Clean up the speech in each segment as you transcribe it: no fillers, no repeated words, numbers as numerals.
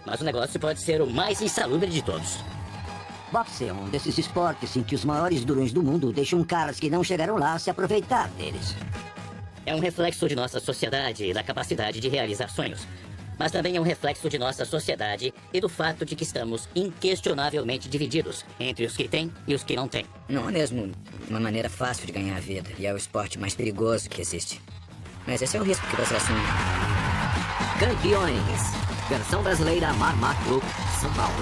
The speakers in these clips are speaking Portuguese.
mas o negócio pode ser o mais insalubre de todos. Boxe é um desses esportes em que os maiores durões do mundo deixam caras que não chegaram lá se aproveitar deles. É um reflexo de nossa sociedade e da capacidade de realizar sonhos. Mas também é um reflexo de nossa sociedade e do fato de que estamos inquestionavelmente divididos entre os que têm e os que não têm. Não é mesmo uma maneira fácil de ganhar a vida, e é o esporte mais perigoso que existe. Mas esse é o risco que você assume. Campeões. Versão brasileira Marmac Group, São Paulo.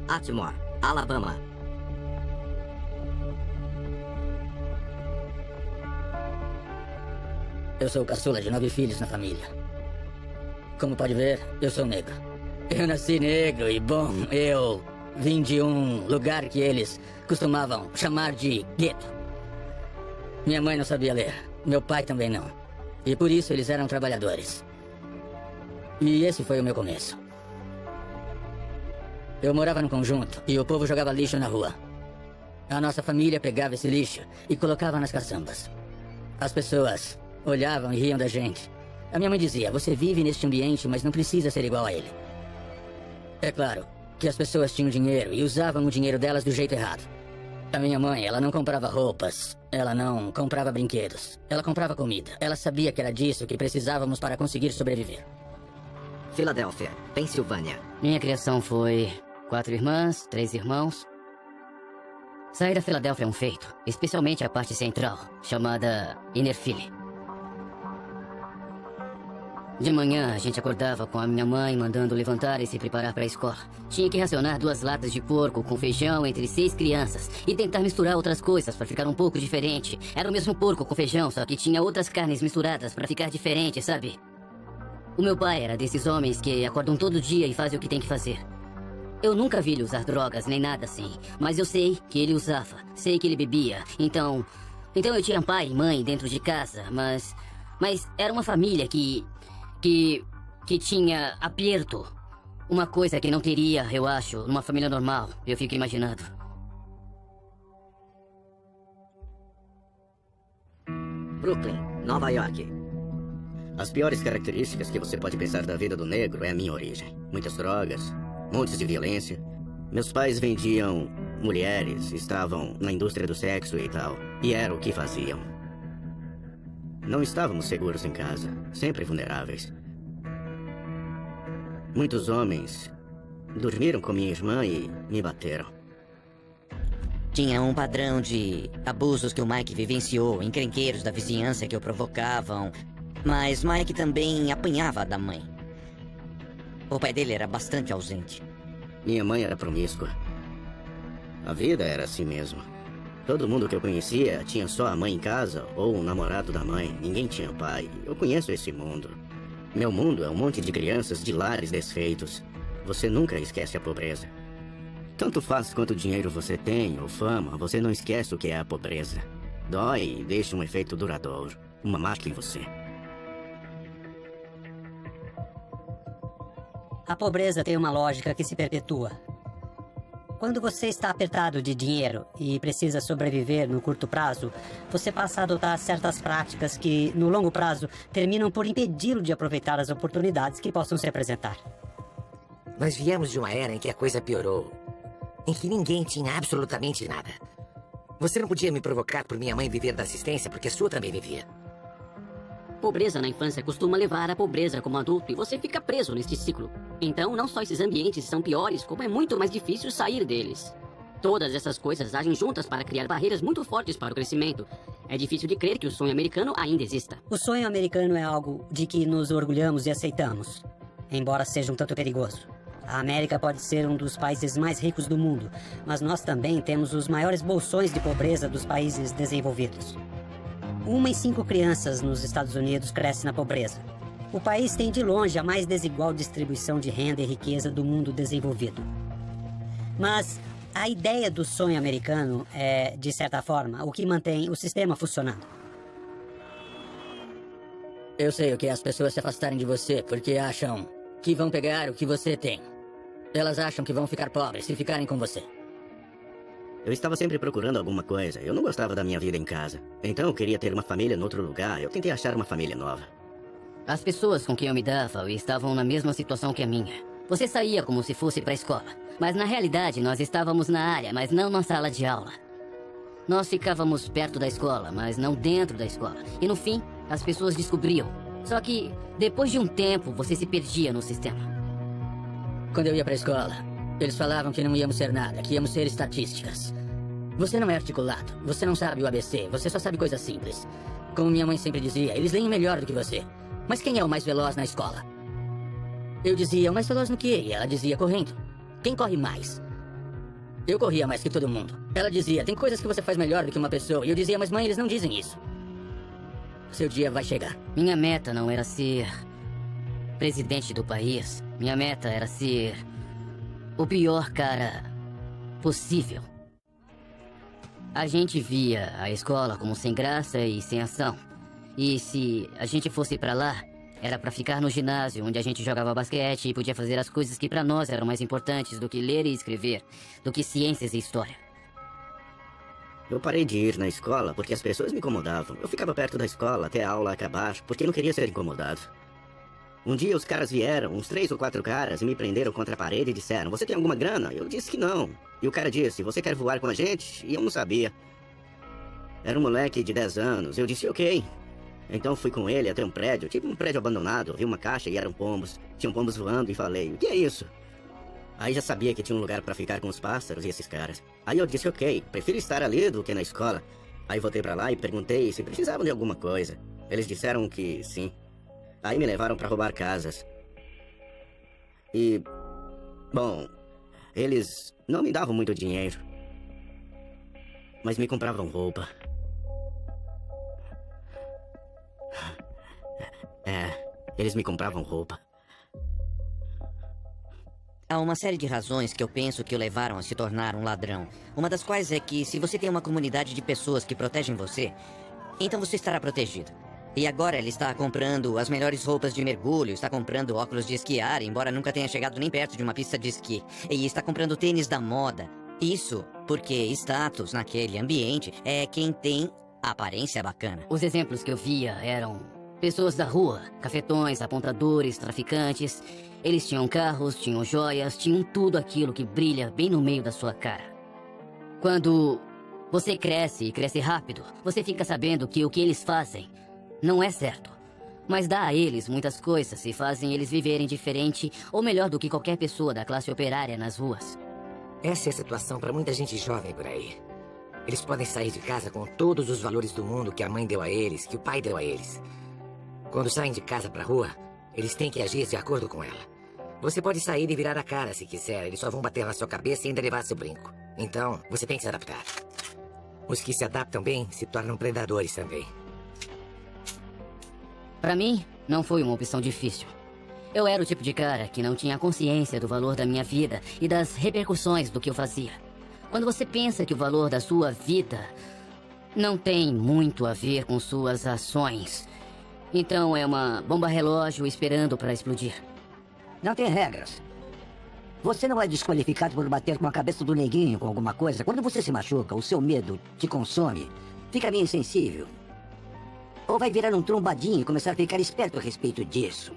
Atmore, Alabama. Eu sou o caçula de 9 filhos na família. Como pode ver, eu sou negro. Eu nasci negro e, bom, eu vim de um lugar que eles costumavam chamar de gueto. Minha mãe não sabia ler, meu pai também não. E por isso eles eram trabalhadores. E esse foi o meu começo. Eu morava num conjunto e o povo jogava lixo na rua. A nossa família pegava esse lixo e colocava nas caçambas. As pessoas olhavam e riam da gente. A minha mãe dizia, você vive neste ambiente, mas não precisa ser igual a ele. É claro que as pessoas tinham dinheiro e usavam o dinheiro delas do jeito errado. A minha mãe, ela não comprava roupas, ela não comprava brinquedos, ela comprava comida. Ela sabia que era disso que precisávamos para conseguir sobreviver. Filadélfia, Pensilvânia. Minha criação foi 4 irmãs, 3 irmãos. Sair da Filadélfia é um feito, especialmente a parte central, chamada Innerphilly. De manhã, a gente acordava com a minha mãe mandando levantar e se preparar para a escola. Tinha que racionar 2 latas de porco com feijão entre 6 crianças e tentar misturar outras coisas para ficar um pouco diferente. Era o mesmo porco com feijão, só que tinha outras carnes misturadas para ficar diferente, sabe? O meu pai era desses homens que acordam todo dia e fazem o que tem que fazer. Eu nunca vi ele usar drogas nem nada assim, mas eu sei que ele usava, sei que ele bebia. Então eu tinha pai e mãe dentro de casa, mas era uma família que tinha aperto. Uma coisa que não teria, eu acho, numa família normal. Eu fico imaginando. Brooklyn, Nova York. As piores características que você pode pensar da vida do negro é a minha origem. Muitas drogas, montes de violência. Meus pais vendiam mulheres, estavam na indústria do sexo e tal. E era o que faziam. Não estávamos seguros em casa, sempre vulneráveis. Muitos homens dormiram com minha irmã e me bateram. Tinha um padrão de abusos que o Mike vivenciou, encrenqueiros da vizinhança que o provocavam. Mas Mike também apanhava da mãe. O pai dele era bastante ausente. Minha mãe era promíscua. A vida era assim mesmo. Todo mundo que eu conhecia tinha só a mãe em casa ou um namorado da mãe. Ninguém tinha pai. Eu conheço esse mundo. Meu mundo é um monte de crianças de lares desfeitos. Você nunca esquece a pobreza. Tanto faz quanto dinheiro você tem ou fama, você não esquece o que é a pobreza. Dói e deixa um efeito duradouro. Uma marca em você. A pobreza tem uma lógica que se perpetua. Quando você está apertado de dinheiro e precisa sobreviver no curto prazo, você passa a adotar certas práticas que, no longo prazo, terminam por impedi-lo de aproveitar as oportunidades que possam se apresentar. Nós viemos de uma era em que a coisa piorou, em que ninguém tinha absolutamente nada. Você não podia me provocar por minha mãe viver da assistência, porque a sua também vivia. Pobreza na infância costuma levar à pobreza como adulto e você fica preso neste ciclo. Então, não só esses ambientes são piores, como é muito mais difícil sair deles. Todas essas coisas agem juntas para criar barreiras muito fortes para o crescimento. É difícil de crer que o sonho americano ainda exista. O sonho americano é algo de que nos orgulhamos e aceitamos, embora seja um tanto perigoso. A América pode ser um dos países mais ricos do mundo, mas nós também temos os maiores bolsões de pobreza dos países desenvolvidos. 1 em 5 crianças nos Estados Unidos cresce na pobreza. O país tem de longe a mais desigual distribuição de renda e riqueza do mundo desenvolvido. Mas a ideia do sonho americano é, de certa forma, o que mantém o sistema funcionando. Eu sei o que é as pessoas se afastarem de você porque acham que vão pegar o que você tem. Elas acham que vão ficar pobres se ficarem com você. Eu estava sempre procurando alguma coisa. Eu não gostava da minha vida em casa. Então eu queria ter uma família em outro lugar. Eu tentei achar uma família nova. As pessoas com quem eu me dava estavam na mesma situação que a minha. Você saía como se fosse pra escola. Mas na realidade, nós estávamos na área, mas não na sala de aula. Nós ficávamos perto da escola, mas não dentro da escola. E no fim, as pessoas descobriam. Só que, depois de um tempo, você se perdia no sistema. Quando eu ia pra escola, eles falavam que não íamos ser nada, que íamos ser estatísticas. Você não é articulado, você não sabe o ABC, você só sabe coisas simples. Como minha mãe sempre dizia, eles leem melhor do que você. Mas quem é o mais veloz na escola? Eu dizia, o mais veloz no quê? E ela dizia, correndo. Quem corre mais? Eu corria mais que todo mundo. Ela dizia, tem coisas que você faz melhor do que uma pessoa. E eu dizia, mas mãe, eles não dizem isso. Seu dia vai chegar. Minha meta não era ser presidente do país. Minha meta era ser o pior cara possível. A gente via a escola como sem graça e sem ação. E se a gente fosse pra lá, era pra ficar no ginásio, onde a gente jogava basquete e podia fazer as coisas que pra nós eram mais importantes do que ler e escrever, do que ciências e história. Eu parei de ir na escola porque as pessoas me incomodavam. Eu ficava perto da escola até a aula acabar, porque não queria ser incomodado. Um dia os caras vieram, uns 3 ou 4 caras, e me prenderam contra a parede e disseram, você tem alguma grana? Eu disse que não. E o cara disse, você quer voar com a gente? E eu não sabia. Era um moleque de 10 anos. Eu disse, ok. Então fui com ele até um prédio, tipo um prédio abandonado. Vi uma caixa e eram pombos. Tinham pombos voando e falei, o que é isso? Aí já sabia que tinha um lugar pra ficar com os pássaros e esses caras. Aí eu disse, ok, prefiro estar ali do que na escola. Aí voltei pra lá e perguntei se precisavam de alguma coisa. Eles disseram que sim. Aí me levaram pra roubar casas. E... bom... eles não me davam muito dinheiro. Mas me compravam roupa. Eles me compravam roupa. Há uma série de razões que eu penso que o levaram a se tornar um ladrão. Uma das quais é que se você tem uma comunidade de pessoas que protegem você, então você estará protegido. E agora ele está comprando as melhores roupas de mergulho, está comprando óculos de esquiar, embora nunca tenha chegado nem perto de uma pista de esqui. E está comprando tênis da moda. Isso porque status naquele ambiente é quem tem aparência bacana. Os exemplos que eu via eram pessoas da rua, cafetões, apontadores, traficantes. Eles tinham carros, tinham joias, tinham tudo aquilo que brilha bem no meio da sua cara. Quando você cresce e cresce rápido, você fica sabendo que o que eles fazem não é certo. Mas dá a eles muitas coisas e fazem eles viverem diferente ou melhor do que qualquer pessoa da classe operária nas ruas. Essa é a situação para muita gente jovem por aí. Eles podem sair de casa com todos os valores do mundo que a mãe deu a eles, que o pai deu a eles. Quando saem de casa pra rua, eles têm que agir de acordo com ela. Você pode sair e virar a cara se quiser, eles só vão bater na sua cabeça e ainda levar seu brinco. Então, você tem que se adaptar. Os que se adaptam bem se tornam predadores também. Pra mim, não foi uma opção difícil. Eu era o tipo de cara que não tinha consciência do valor da minha vida e das repercussões do que eu fazia. Quando você pensa que o valor da sua vida não tem muito a ver com suas ações, então é uma bomba relógio esperando para explodir. Não tem regras. Você não é desqualificado por bater com a cabeça do neguinho com alguma coisa. Quando você se machuca, o seu medo te consome, fica meio insensível. Ou vai virar um trombadinho e começar a ficar esperto a respeito disso.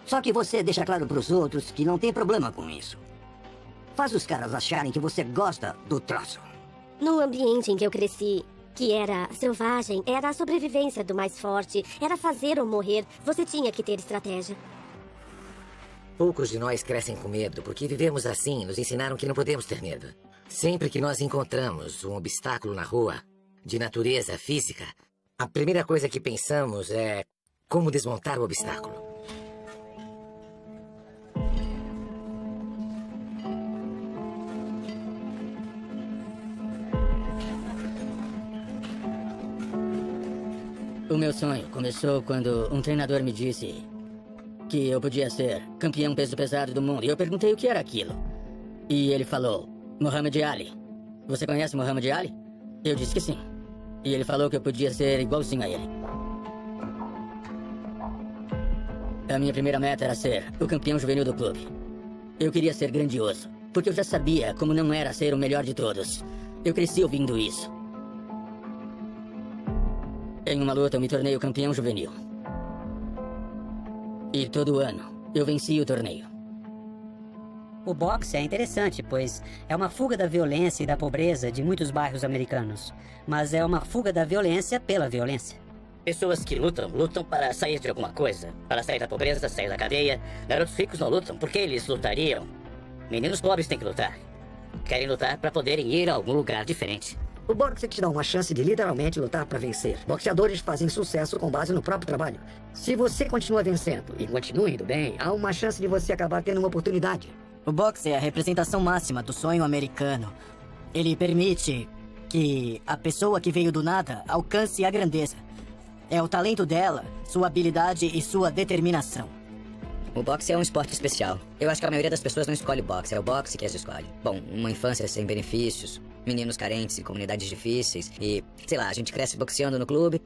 Só que você deixa claro pros outros que não tem problema com isso. Faz os caras acharem que você gosta do troço. No ambiente em que eu cresci, que era selvagem, era a sobrevivência do mais forte, era fazer ou morrer, você tinha que ter estratégia. Poucos de nós crescem com medo, porque vivemos assim, nos ensinaram que não podemos ter medo. Sempre que nós encontramos um obstáculo na rua, de natureza física, a primeira coisa que pensamos é como desmontar o obstáculo. O meu sonho começou quando um treinador me disse que eu podia ser campeão peso pesado do mundo. E eu perguntei o que era aquilo. E ele falou, Muhammad Ali. Você conhece Muhammad Ali? Eu disse que sim. E ele falou que eu podia ser igualzinho a ele. A minha primeira meta era ser o campeão juvenil do clube. Eu queria ser grandioso, porque eu já sabia como não era ser o melhor de todos. Eu cresci ouvindo isso. Em uma luta, eu me tornei o campeão juvenil. E todo ano, eu venci o torneio. O boxe é interessante, pois é uma fuga da violência e da pobreza de muitos bairros americanos. Mas é uma fuga da violência pela violência. Pessoas que lutam para sair de alguma coisa. Para sair da pobreza, sair da cadeia. Garotos ricos não lutam porque eles lutariam. Meninos pobres têm que lutar. Querem lutar para poderem ir a algum lugar diferente. O boxe te dá uma chance de literalmente lutar para vencer. Boxeadores fazem sucesso com base no próprio trabalho. Se você continua vencendo e continua indo bem, há uma chance de você acabar tendo uma oportunidade. O boxe é a representação máxima do sonho americano. Ele permite que a pessoa que veio do nada alcance a grandeza. É o talento dela, sua habilidade e sua determinação. O boxe é um esporte especial. Eu acho que a maioria das pessoas não escolhe o boxe, é o boxe que as escolhe. Bom, uma infância sem benefícios, meninos carentes em comunidades difíceis e, sei lá, a gente cresce boxeando no clube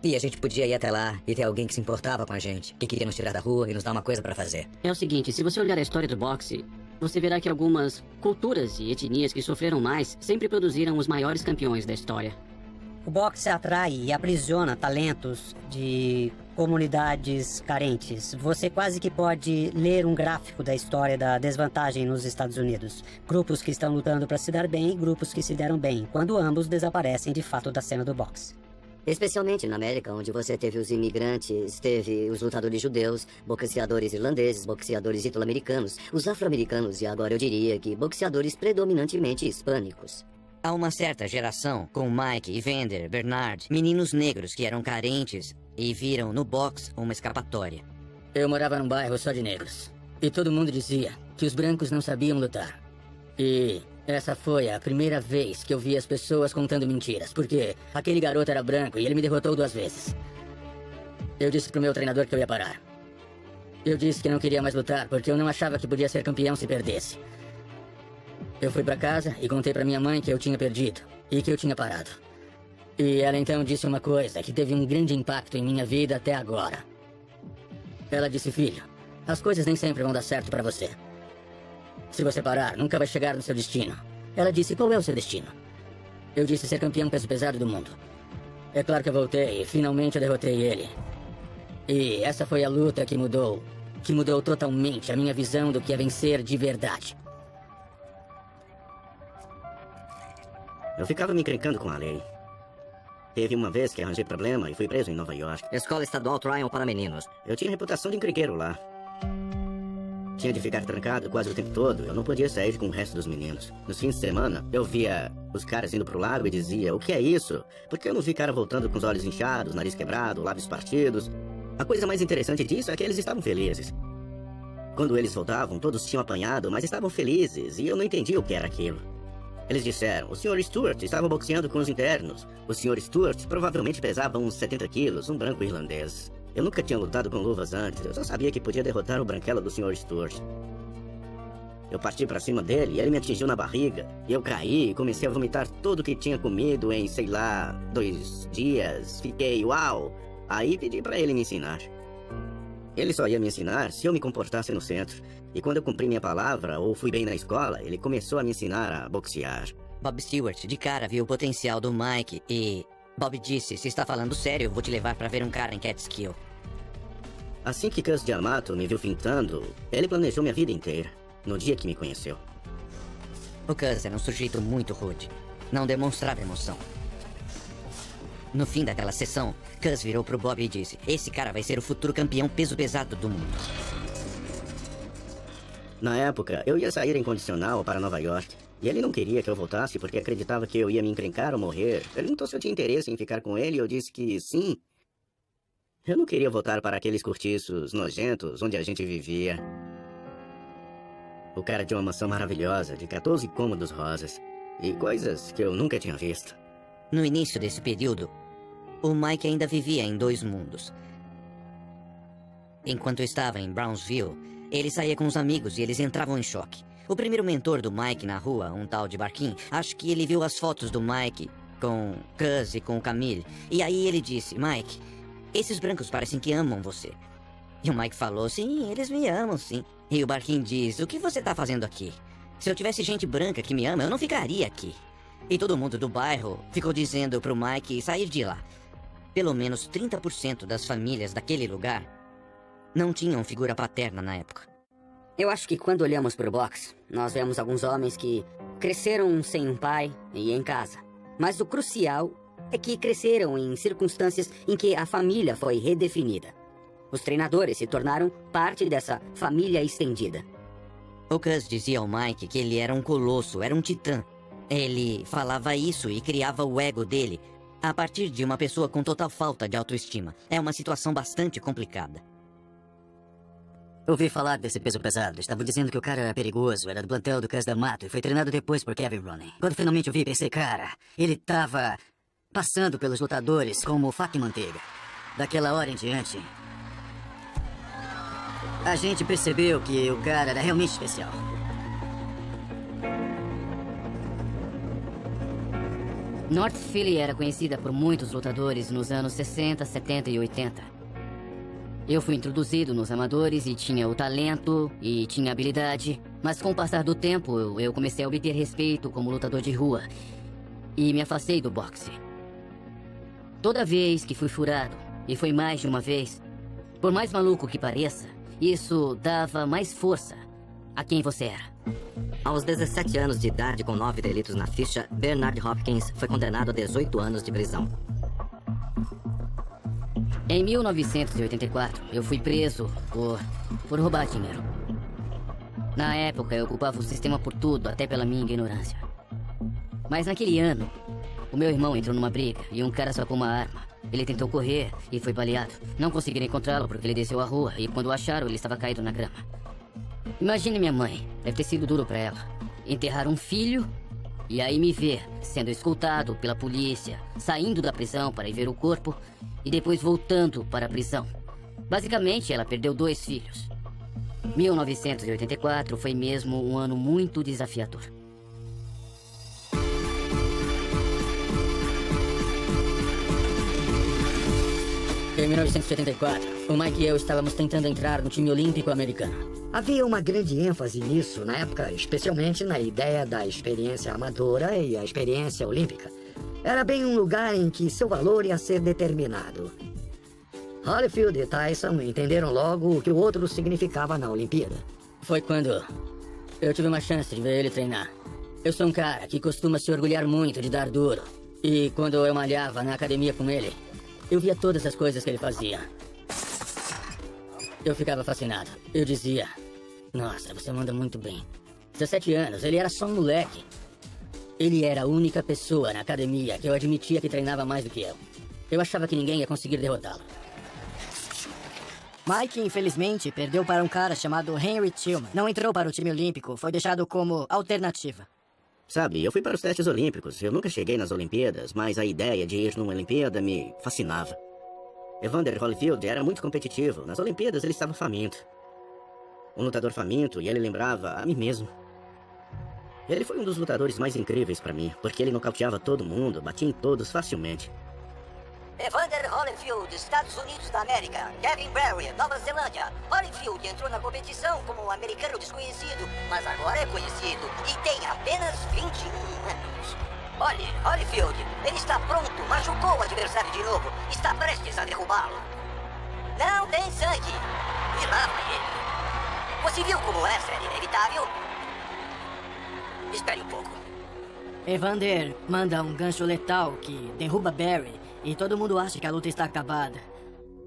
e a gente podia ir até lá e ter alguém que se importava com a gente, que queria nos tirar da rua e nos dar uma coisa pra fazer. É o seguinte, se você olhar a história do boxe, você verá que algumas culturas e etnias que sofreram mais sempre produziram os maiores campeões da história. O boxe atrai e aprisiona talentos de comunidades carentes. Você quase que pode ler um gráfico da história da desvantagem nos Estados Unidos. Grupos que estão lutando para se dar bem e grupos que se deram bem, quando ambos desaparecem de fato da cena do boxe. Especialmente na América, onde você teve os imigrantes, teve os lutadores judeus, boxeadores irlandeses, boxeadores italo-americanos, os afro-americanos e agora eu diria que boxeadores predominantemente hispânicos. Há uma certa geração, com Mike, Evander, Bernard, meninos negros que eram carentes e viram no boxe uma escapatória. Eu morava num bairro só de negros. E todo mundo dizia que os brancos não sabiam lutar. E essa foi a primeira vez que eu vi as pessoas contando mentiras, porque aquele garoto era branco e ele me derrotou 2 vezes. Eu disse pro meu treinador que eu ia parar. Eu disse que não queria mais lutar porque eu não achava que podia ser campeão se perdesse. Eu fui pra casa e contei pra minha mãe que eu tinha perdido e que eu tinha parado. E ela então disse uma coisa que teve um grande impacto em minha vida até agora. Ela disse, filho, as coisas nem sempre vão dar certo pra você. Se você parar, nunca vai chegar no seu destino. Ela disse, qual é o seu destino? Eu disse, ser campeão peso pesado do mundo. É claro que eu voltei e finalmente eu derrotei ele. E essa foi a luta que mudou totalmente a minha visão do que é vencer de verdade. Eu ficava me encrencando com a lei. Teve uma vez que arranjei problema e fui preso em Nova York. Escola Estadual Tryon para meninos. Eu tinha reputação de encrenqueiro lá. Tinha de ficar trancado quase o tempo todo. Eu não podia sair com o resto dos meninos. Nos fins de semana, eu via os caras indo pro lago e dizia, o que é isso? Porque eu não vi cara voltando com os olhos inchados, nariz quebrado, lábios partidos. A coisa mais interessante disso é que eles estavam felizes. Quando eles voltavam, todos tinham apanhado, mas estavam felizes. E eu não entendia o que era aquilo. Eles disseram, o Sr. Stewart estava boxeando com os internos. O Sr. Stewart provavelmente pesava uns 70 quilos, um branco irlandês. Eu nunca tinha lutado com luvas antes, eu só sabia que podia derrotar o branquelo do Sr. Stewart. Eu parti pra cima dele e ele me atingiu na barriga. E eu caí e comecei a vomitar tudo que tinha comido em, sei lá, 2 dias. Fiquei, uau! Aí pedi pra ele me ensinar. Ele só ia me ensinar se eu me comportasse no centro. E quando eu cumpri minha palavra, ou fui bem na escola, ele começou a me ensinar a boxear. Bob Stewart, de cara, viu o potencial do Mike e... Bob disse, se está falando sério, eu vou te levar pra ver um cara em Catskill. Assim que Cus D'Amato me viu pintando, ele planejou minha vida inteira, no dia que me conheceu. O Cus era um sujeito muito rude. Não demonstrava emoção. No fim daquela sessão, Cus virou pro Bob e disse, esse cara vai ser o futuro campeão peso pesado do mundo. Na época, eu ia sair em condicional para Nova York. E ele não queria que eu voltasse porque acreditava que eu ia me encrencar ou morrer. Perguntou se eu tinha interesse em ficar com ele e eu disse que sim. Eu não queria voltar para aqueles cortiços nojentos onde a gente vivia. O cara tinha uma mansão maravilhosa de 14 cômodos rosas. E coisas que eu nunca tinha visto. No início desse período, o Mike ainda vivia em 2 mundos. Enquanto eu estava em Brownsville, ele saía com os amigos e eles entravam em choque. O primeiro mentor do Mike na rua, um tal de Barkin, acho que ele viu as fotos do Mike com Cus e com Camille. E aí ele disse, Mike, esses brancos parecem que amam você. E o Mike falou, sim, eles me amam, sim. E o Barkin diz, o que você tá fazendo aqui? Se eu tivesse gente branca que me ama, eu não ficaria aqui. E todo mundo do bairro ficou dizendo pro Mike sair de lá. Pelo menos 30% das famílias daquele lugar não tinham figura paterna na época. Eu acho que quando olhamos pro box, nós vemos alguns homens que cresceram sem um pai e em casa. Mas o crucial é que cresceram em circunstâncias em que a família foi redefinida. Os treinadores se tornaram parte dessa família estendida. O Cus dizia ao Mike que ele era um colosso, era um titã. Ele falava isso e criava o ego dele a partir de uma pessoa com total falta de autoestima. É uma situação bastante complicada. Ouvi falar desse peso pesado. Estavam dizendo que o cara era perigoso, era do plantel do Cus D'Amato e foi treinado depois por Kevin Rooney. Quando finalmente eu vi, pensei, cara, ele tava passando pelos lutadores como faca e manteiga. Daquela hora em diante, a gente percebeu que o cara era realmente especial. North Philly era conhecida por muitos lutadores nos anos 60, 70 e 80. Eu fui introduzido nos amadores e tinha o talento e tinha habilidade, mas com o passar do tempo eu comecei a obter respeito como lutador de rua e me afastei do boxe. Toda vez que fui furado, e foi mais de uma vez, por mais maluco que pareça, isso dava mais força a quem você era. Aos 17 anos de idade, com 9 delitos na ficha, Bernard Hopkins foi condenado a 18 anos de prisão. Em 1984, eu fui preso por roubar dinheiro. Na época, eu culpava o sistema por tudo, até pela minha ignorância. Mas naquele ano, o meu irmão entrou numa briga e um cara sacou uma arma. Ele tentou correr e foi baleado. Não conseguiram encontrá-lo porque ele desceu a rua e quando o acharam, ele estava caído na grama. Imagine minha mãe. Deve ter sido duro pra ela. Enterrar um filho e aí me ver sendo escoltado pela polícia, saindo da prisão para ir ver o corpo e depois voltando para a prisão. Basicamente, ela perdeu 2 filhos. 1984 foi mesmo um ano muito desafiador. Em 1984, o Mike e eu estávamos tentando entrar no time olímpico americano. Havia uma grande ênfase nisso na época, especialmente na ideia da experiência amadora e a experiência olímpica. Era bem um lugar em que seu valor ia ser determinado. Holyfield e Tyson entenderam logo o que o outro significava na Olimpíada. Foi quando eu tive uma chance de ver ele treinar. Eu sou um cara que costuma se orgulhar muito de dar duro. E quando eu malhava na academia com ele, eu via todas as coisas que ele fazia. Eu ficava fascinado. Eu dizia, nossa, você manda muito bem. 17 anos, ele era só um moleque. Ele era a única pessoa na academia que eu admitia que treinava mais do que eu. Eu achava que ninguém ia conseguir derrotá-lo. Mike, infelizmente, perdeu para um cara chamado Henry Tillman. Não entrou para o time olímpico, foi deixado como alternativa. Sabe, eu fui para os testes olímpicos. Eu nunca cheguei nas Olimpíadas, mas a ideia de ir numa Olimpíada me fascinava. Evander Holyfield era muito competitivo. Nas Olimpíadas ele estava faminto. Um lutador faminto, e ele lembrava a mim mesmo. Ele foi um dos lutadores mais incríveis para mim, porque ele nocauteava todo mundo, batia em todos facilmente. Evander Holyfield, Estados Unidos da América. Kevin Barry, Nova Zelândia. Holyfield entrou na competição como um americano desconhecido, mas agora é conhecido e tem apenas 21 anos. Olhe, Holyfield, ele está pronto, machucou o adversário de novo, está prestes a derrubá-lo. Não tem sangue. E lá vai ele. Você viu como essa era inevitável? Espere um pouco. Evander manda um gancho letal que derruba Barry e todo mundo acha que a luta está acabada.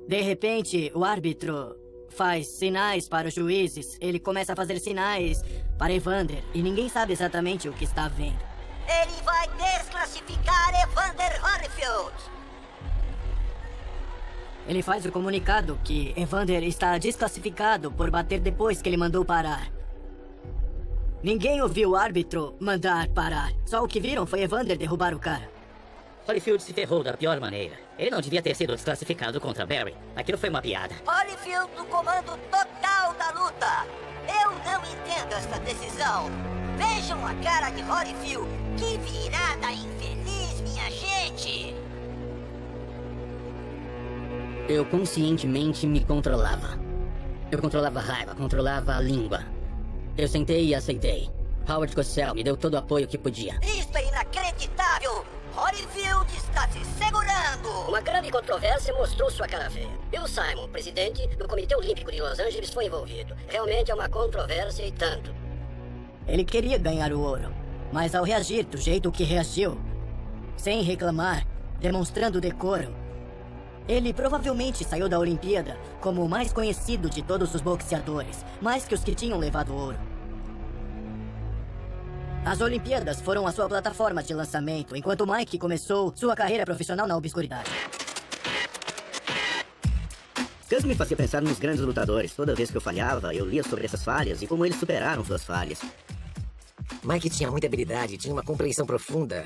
De repente, o árbitro faz sinais para os juízes. Ele começa a fazer sinais para Evander e ninguém sabe exatamente o que está vendo. Ele vai desclassificar Evander Holyfield. Ele faz o comunicado que Evander está desclassificado por bater depois que ele mandou parar. Ninguém ouviu o árbitro mandar parar. Só o que viram foi Evander derrubar o cara. Holyfield se ferrou da pior maneira. Ele não devia ter sido desclassificado contra Barry. Aquilo foi uma piada. Holyfield no comando total da luta. Eu não entendo esta decisão. Vejam a cara de Holyfield. Que virada infeliz, minha gente. Eu conscientemente me controlava. Eu controlava a raiva, controlava a língua. Eu sentei e aceitei. Howard Cosell me deu todo o apoio que podia. Isto é inacreditável. segurando! Uma grande controvérsia mostrou sua cara feia. Bill Simon, presidente do Comitê Olímpico de Los Angeles, foi envolvido. Realmente é uma controvérsia e tanto. Ele queria ganhar o ouro, mas ao reagir do jeito que reagiu, sem reclamar, demonstrando decoro, ele provavelmente saiu da Olimpíada como o mais conhecido de todos os boxeadores, mais que os que tinham levado ouro. As Olimpíadas foram a sua plataforma de lançamento, enquanto Mike começou sua carreira profissional na obscuridade. Gus me fazia pensar nos grandes lutadores. Toda vez que eu falhava, eu lia sobre essas falhas e como eles superaram suas falhas. Mike tinha muita habilidade, tinha uma compreensão profunda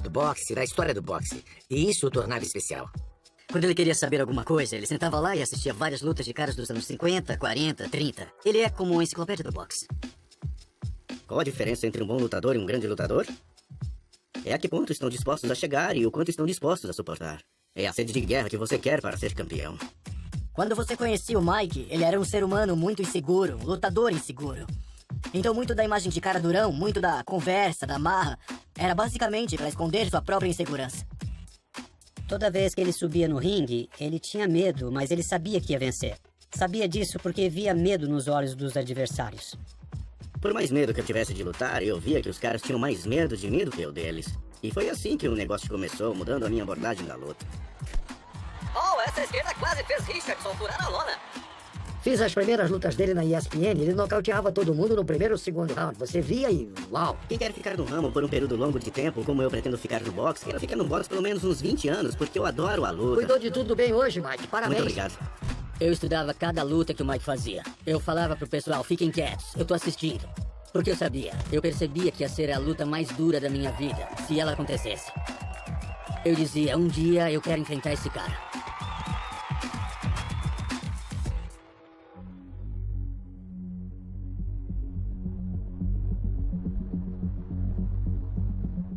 do boxe, da história do boxe. E isso o tornava especial. Quando ele queria saber alguma coisa, ele sentava lá e assistia várias lutas de caras dos anos 50, 40, 30. Ele é como uma enciclopédia do boxe. Qual a diferença entre um bom lutador e um grande lutador? É a que ponto estão dispostos a chegar e o quanto estão dispostos a suportar. É a sede de guerra que você quer para ser campeão. Quando você conhecia o Mike, ele era um ser humano muito inseguro, um lutador inseguro. Então muito da imagem de cara durão, muito da conversa, da marra, era basicamente para esconder sua própria insegurança. Toda vez que ele subia no ringue, ele tinha medo, mas ele sabia que ia vencer. Sabia disso porque via medo nos olhos dos adversários. Por mais medo que eu tivesse de lutar, eu via que os caras tinham mais medo de mim do que eu deles. E foi assim que o negócio começou, mudando a minha abordagem da luta. Oh, essa esquerda quase fez Richardson furar a lona. Fiz as primeiras lutas dele na ESPN, ele nocauteava todo mundo no primeiro ou segundo round. Você via e uau! Quem quer ficar no ramo por um período longo de tempo, como eu pretendo ficar no boxe, quero ficar no boxe pelo menos uns 20 anos, porque eu adoro a luta. Cuidou de tudo bem hoje, Mike. Parabéns. Muito obrigado. Eu estudava cada luta que o Mike fazia. Eu falava pro pessoal, fiquem quietos, eu tô assistindo. Porque eu sabia, eu percebia que ia ser a luta mais dura da minha vida, se ela acontecesse. Eu dizia, um dia eu quero enfrentar esse cara.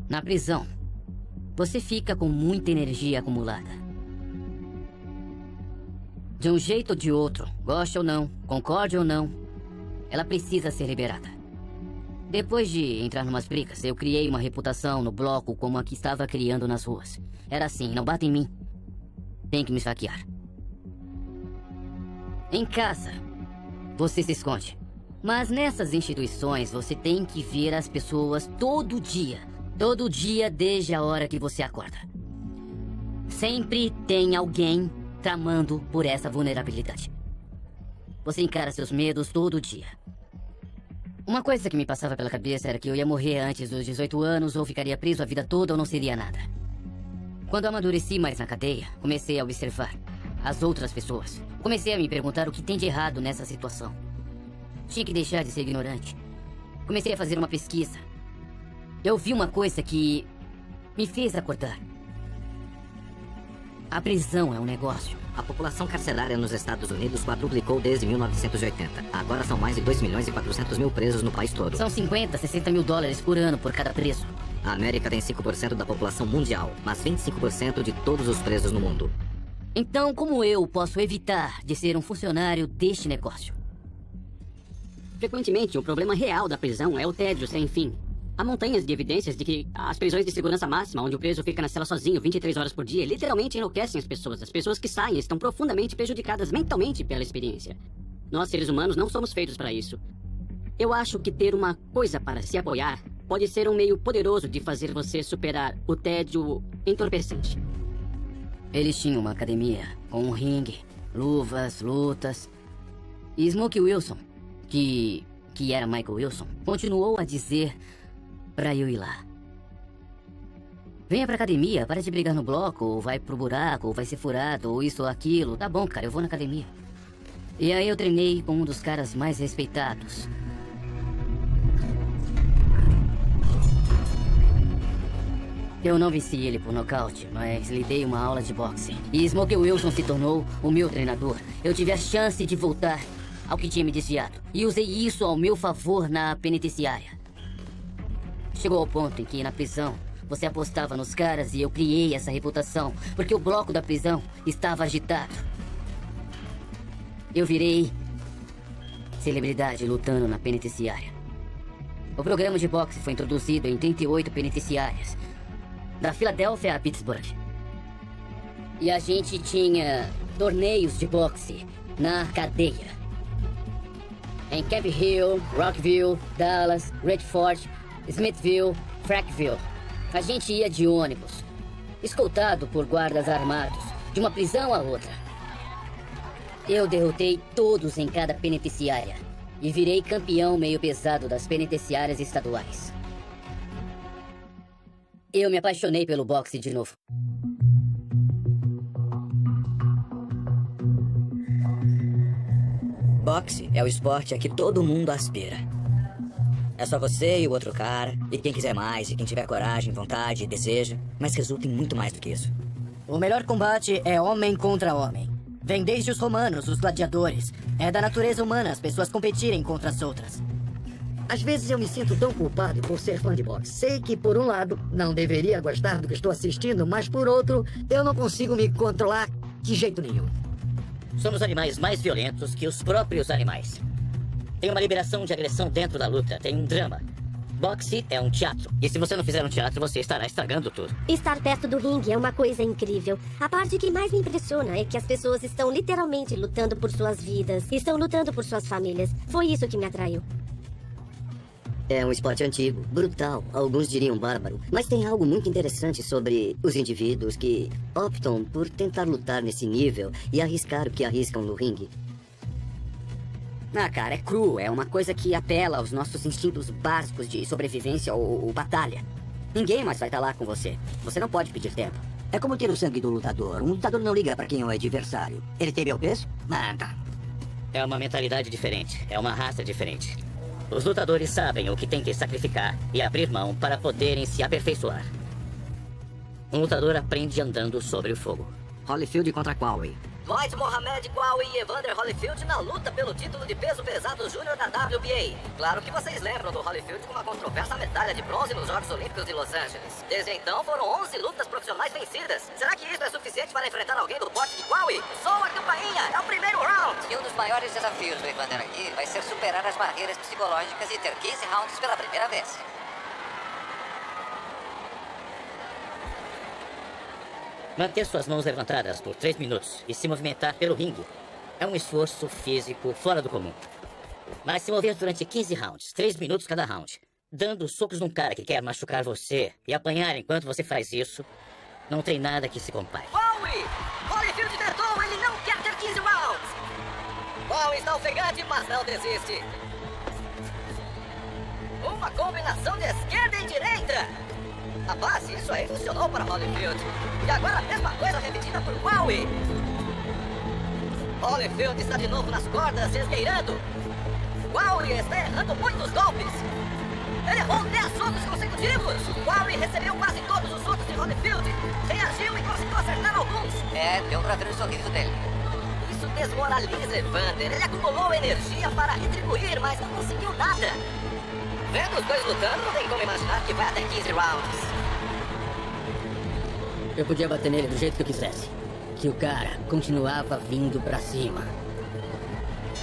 Na prisão, você fica com muita energia acumulada. De um jeito ou de outro, goste ou não, concorde ou não, ela precisa ser liberada. Depois de entrar numas brigas, eu criei uma reputação no bloco como a que estava criando nas ruas. Era assim, não bata em mim, tem que me esfaquear. Em casa, você se esconde. Mas nessas instituições, você tem que ver as pessoas todo dia. Todo dia desde a hora que você acorda. Sempre tem alguém tramando por essa vulnerabilidade. Você encara seus medos todo dia. Uma coisa que me passava pela cabeça era que eu ia morrer antes dos 18 anos, ou ficaria preso a vida toda, ou não seria nada. Quando amadureci mais na cadeia, comecei a observar as outras pessoas. Comecei a me perguntar o que tem de errado nessa situação. Tinha que deixar de ser ignorante. Comecei a fazer uma pesquisa. Eu vi uma coisa que me fez acordar. A prisão é um negócio. A população carcerária nos Estados Unidos quadruplicou desde 1980. Agora são mais de 2.400.000 presos no país todo. São 50, 60 mil dólares por ano por cada preso. A América tem 5% da população mundial, mas 25% de todos os presos no mundo. Então, como eu posso evitar de ser um funcionário deste negócio? Frequentemente, o problema real da prisão é o tédio sem fim. Há montanhas de evidências de que as prisões de segurança máxima, onde o preso fica na cela sozinho 23 horas por dia, literalmente enlouquecem as pessoas. As pessoas que saem estão profundamente prejudicadas mentalmente pela experiência. Nós, seres humanos, não somos feitos para isso. Eu acho que ter uma coisa para se apoiar pode ser um meio poderoso de fazer você superar o tédio entorpecente. Eles tinham uma academia com um ringue, luvas, lutas. E Smokey Wilson, que era Michael Wilson, continuou a dizer pra eu ir lá. Venha pra academia, para de brigar no bloco, ou vai pro buraco, ou vai ser furado, ou isso ou aquilo. Tá bom, cara, eu vou na academia. E aí eu treinei com um dos caras mais respeitados. Eu não venci ele por nocaute, mas lhe dei uma aula de boxe. E Smokey Wilson se tornou o meu treinador. Eu tive a chance de voltar ao que tinha me desviado. E usei isso ao meu favor na penitenciária. Chegou ao ponto em que, na prisão, você apostava nos caras e eu criei essa reputação, porque o bloco da prisão estava agitado. Eu virei celebridade lutando na penitenciária. O programa de boxe foi introduzido em 38 penitenciárias, da Filadélfia a Pittsburgh. E a gente tinha torneios de boxe na cadeia. Em Camp Hill, Rockville, Dallas, Redford, Smithville, Frackville. A gente ia de ônibus, escoltado por guardas armados, de uma prisão a outra. Eu derrotei todos em cada penitenciária e virei campeão meio pesado das penitenciárias estaduais. Eu me apaixonei pelo boxe de novo. Boxe é o esporte a que todo mundo aspira. É só você e o outro cara, e quem quiser mais, e quem tiver coragem, vontade e desejo, mas resulta em muito mais do que isso. O melhor combate é homem contra homem. Vem desde os romanos, os gladiadores. É da natureza humana as pessoas competirem contra as outras. Às vezes eu me sinto tão culpado por ser fã de boxe. Sei que, por um lado, não deveria gostar do que estou assistindo, mas, por outro, eu não consigo me controlar de jeito nenhum. Somos animais mais violentos que os próprios animais. Tem uma liberação de agressão dentro da luta, tem um drama. Boxe é um teatro. E se você não fizer um teatro, você estará estragando tudo. Estar perto do ringue é uma coisa incrível. A parte que mais me impressiona é que as pessoas estão literalmente lutando por suas vidas. Estão lutando por suas famílias. Foi isso que me atraiu. É um esporte antigo, brutal, alguns diriam bárbaro. Mas tem algo muito interessante sobre os indivíduos que optam por tentar lutar nesse nível e arriscar o que arriscam no ringue. Ah, cara, é cru. É uma coisa que apela aos nossos instintos básicos de sobrevivência ou batalha. Ninguém mais vai estar lá com você. Você não pode pedir tempo. É como ter o sangue do lutador. Um lutador não liga pra quem é o adversário. Ele tem meu peso? Manda. É uma mentalidade diferente. É uma raça diferente. Os lutadores sabem o que tem que sacrificar e abrir mão para poderem se aperfeiçoar. Um lutador aprende andando sobre o fogo. Holyfield contra Qawi. Lloyd Mohamed Qawi e Evander Holyfield na luta pelo título de peso pesado júnior da WBA. Claro que vocês lembram do Holyfield com uma controversa medalha de bronze nos Jogos Olímpicos de Los Angeles. Desde então foram 11 lutas profissionais vencidas. Será que isso é suficiente para enfrentar alguém do porte de Qawi? Soa a campainha, é o primeiro round! E um dos maiores desafios do Evander aqui vai ser superar as barreiras psicológicas e ter 15 rounds pela primeira vez. Manter suas mãos levantadas por 3 minutos e se movimentar pelo ringue é um esforço físico fora do comum. Mas se mover durante 15 rounds, 3 minutos cada round, dando socos num cara que quer machucar você e apanhar enquanto você faz isso, não tem nada que se compare. Qawi! Holyfield tentou, ele não quer ter 15 rounds! Qawi está ofegante, mas não desiste. Uma combinação de esquerda e direita! Rapaz, isso aí funcionou para Holyfield. E agora a mesma coisa repetida por Qawi. Holyfield está de novo nas cordas, esgueirando. Qawi está errando muitos golpes. Ele errou 10 socos consecutivos. Qawi recebeu quase todos os socos de Holyfield. Reagiu e conseguiu acertar alguns. Deu pra ver o sorriso dele. Isso desmoraliza Evander. Ele acumulou energia para retribuir, mas não conseguiu nada. Vendo os dois lutando, não tem como imaginar que vai até 15 rounds. Eu podia bater nele do jeito que eu quisesse. Que o cara continuava vindo pra cima.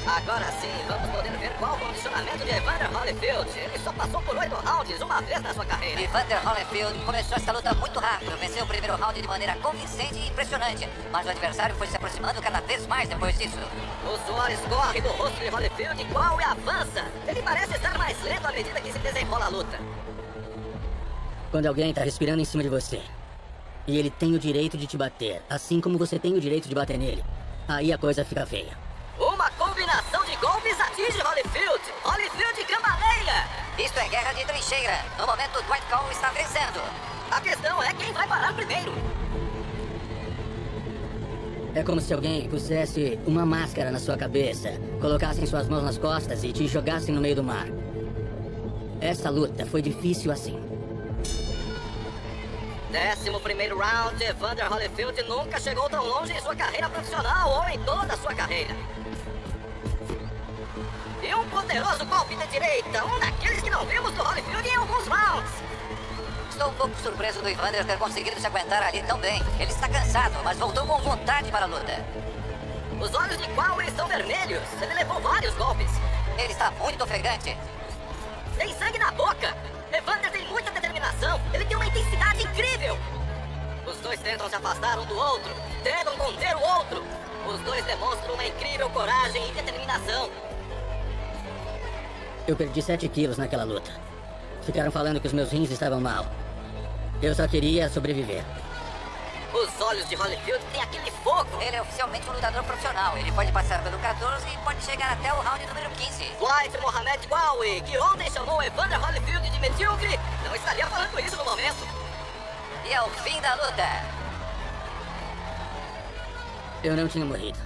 Agora sim, vamos poder ver qual o condicionamento de Evander Holyfield. Ele só passou por 8 rounds uma vez na sua carreira. Evander Holyfield começou essa luta muito rápido. Venceu o primeiro round de maneira convincente e impressionante. Mas o adversário foi se aproximando cada vez mais depois disso. O suor escorre do rosto de Holyfield e Qawi avança. Ele parece estar mais lento à medida que se desenrola a luta. Quando alguém tá respirando em cima de você, e ele tem o direito de te bater, assim como você tem o direito de bater nele, aí a coisa fica feia. Uma combinação de golpes atinge Holyfield. Holyfield cambaleia. Isto é guerra de trincheira. No momento, Dwight Qawi está vencendo. A questão é quem vai parar primeiro. É como se alguém pusesse uma máscara na sua cabeça, colocassem suas mãos nas costas e te jogassem no meio do mar. Essa luta foi difícil assim. 11º round, Evander Holyfield nunca chegou tão longe em sua carreira profissional ou em toda a sua carreira. E um poderoso golpe de direita, um daqueles que não vimos do Holyfield em alguns rounds. Estou um pouco surpreso do Evander ter conseguido se aguentar ali tão bem. Ele está cansado, mas voltou com vontade para a luta. Os olhos de Qawi estão vermelhos. Ele levou vários golpes. Ele está muito ofegante. Tem sangue na boca. Evander tem muita determinação. Ele tem uma intensidade incrível. Os dois tentam se afastar um do outro, tentam conter o outro. Os dois demonstram uma incrível coragem e determinação. Eu perdi 7 quilos naquela luta. Ficaram falando que os meus rins estavam mal. Eu só queria sobreviver. Os olhos de Holyfield têm aquele fogo. Ele é oficialmente um lutador profissional. Ele pode passar pelo 14 e pode chegar até o round número 15. White Mohamed Gwawi, que ontem chamou Evander Holyfield de medíocre, não estaria falando isso no momento. E é o fim da luta. Eu não tinha morrido.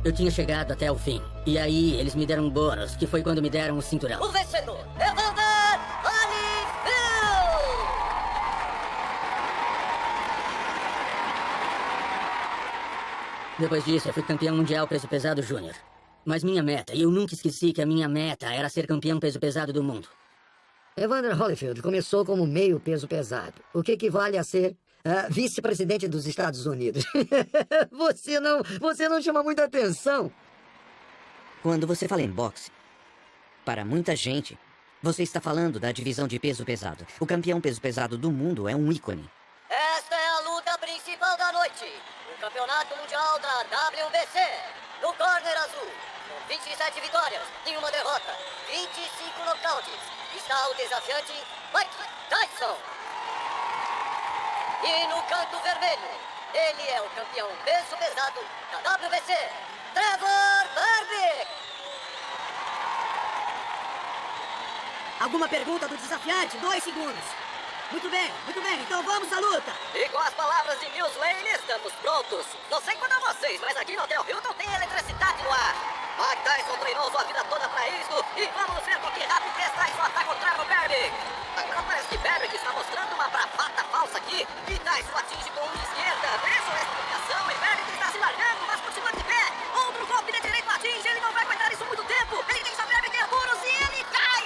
Eu tinha chegado até o fim. E aí, eles me deram um bônus, que foi quando me deram o cinturão. O vencedor, Evander Holyfield! Depois disso, eu fui campeão mundial peso pesado júnior. Mas minha meta, e eu nunca esqueci que a minha meta era ser campeão peso pesado do mundo. Evander Holyfield começou como meio peso pesado, o que equivale a ser vice-presidente dos Estados Unidos. Você não chama muita atenção. Quando você fala em boxe, para muita gente, você está falando da divisão de peso pesado. O campeão peso pesado do mundo é um ícone. Esta é a luta principal da noite. O campeonato mundial da WBC. No corner azul, com 27 vitórias, nenhuma derrota, 25 nocautes, está o desafiante Mike Tyson. E no canto vermelho, ele é o campeão peso pesado da WBC, Trevor Berbick. Alguma pergunta do desafiante? 2 segundos. Muito bem, então vamos à luta. E com as palavras de Mills Lane, estamos prontos. Não sei quanto a vocês, mas aqui no Hotel Hilton tem eletricidade no ar. Mike Tyson treinou sua vida toda pra isso. E vamos ver com que rapidez Tyson ataca contra o Berbick. Agora parece que Berbick está mostrando uma bravata falsa aqui. E Tyson atinge com uma esquerda. Veja essa combinação e Berbick está se largando, mas continua de pé. Outro golpe de direito atinge, ele não vai aguentar isso muito tempo. Ele deixa Berbick em apuros e ele cai.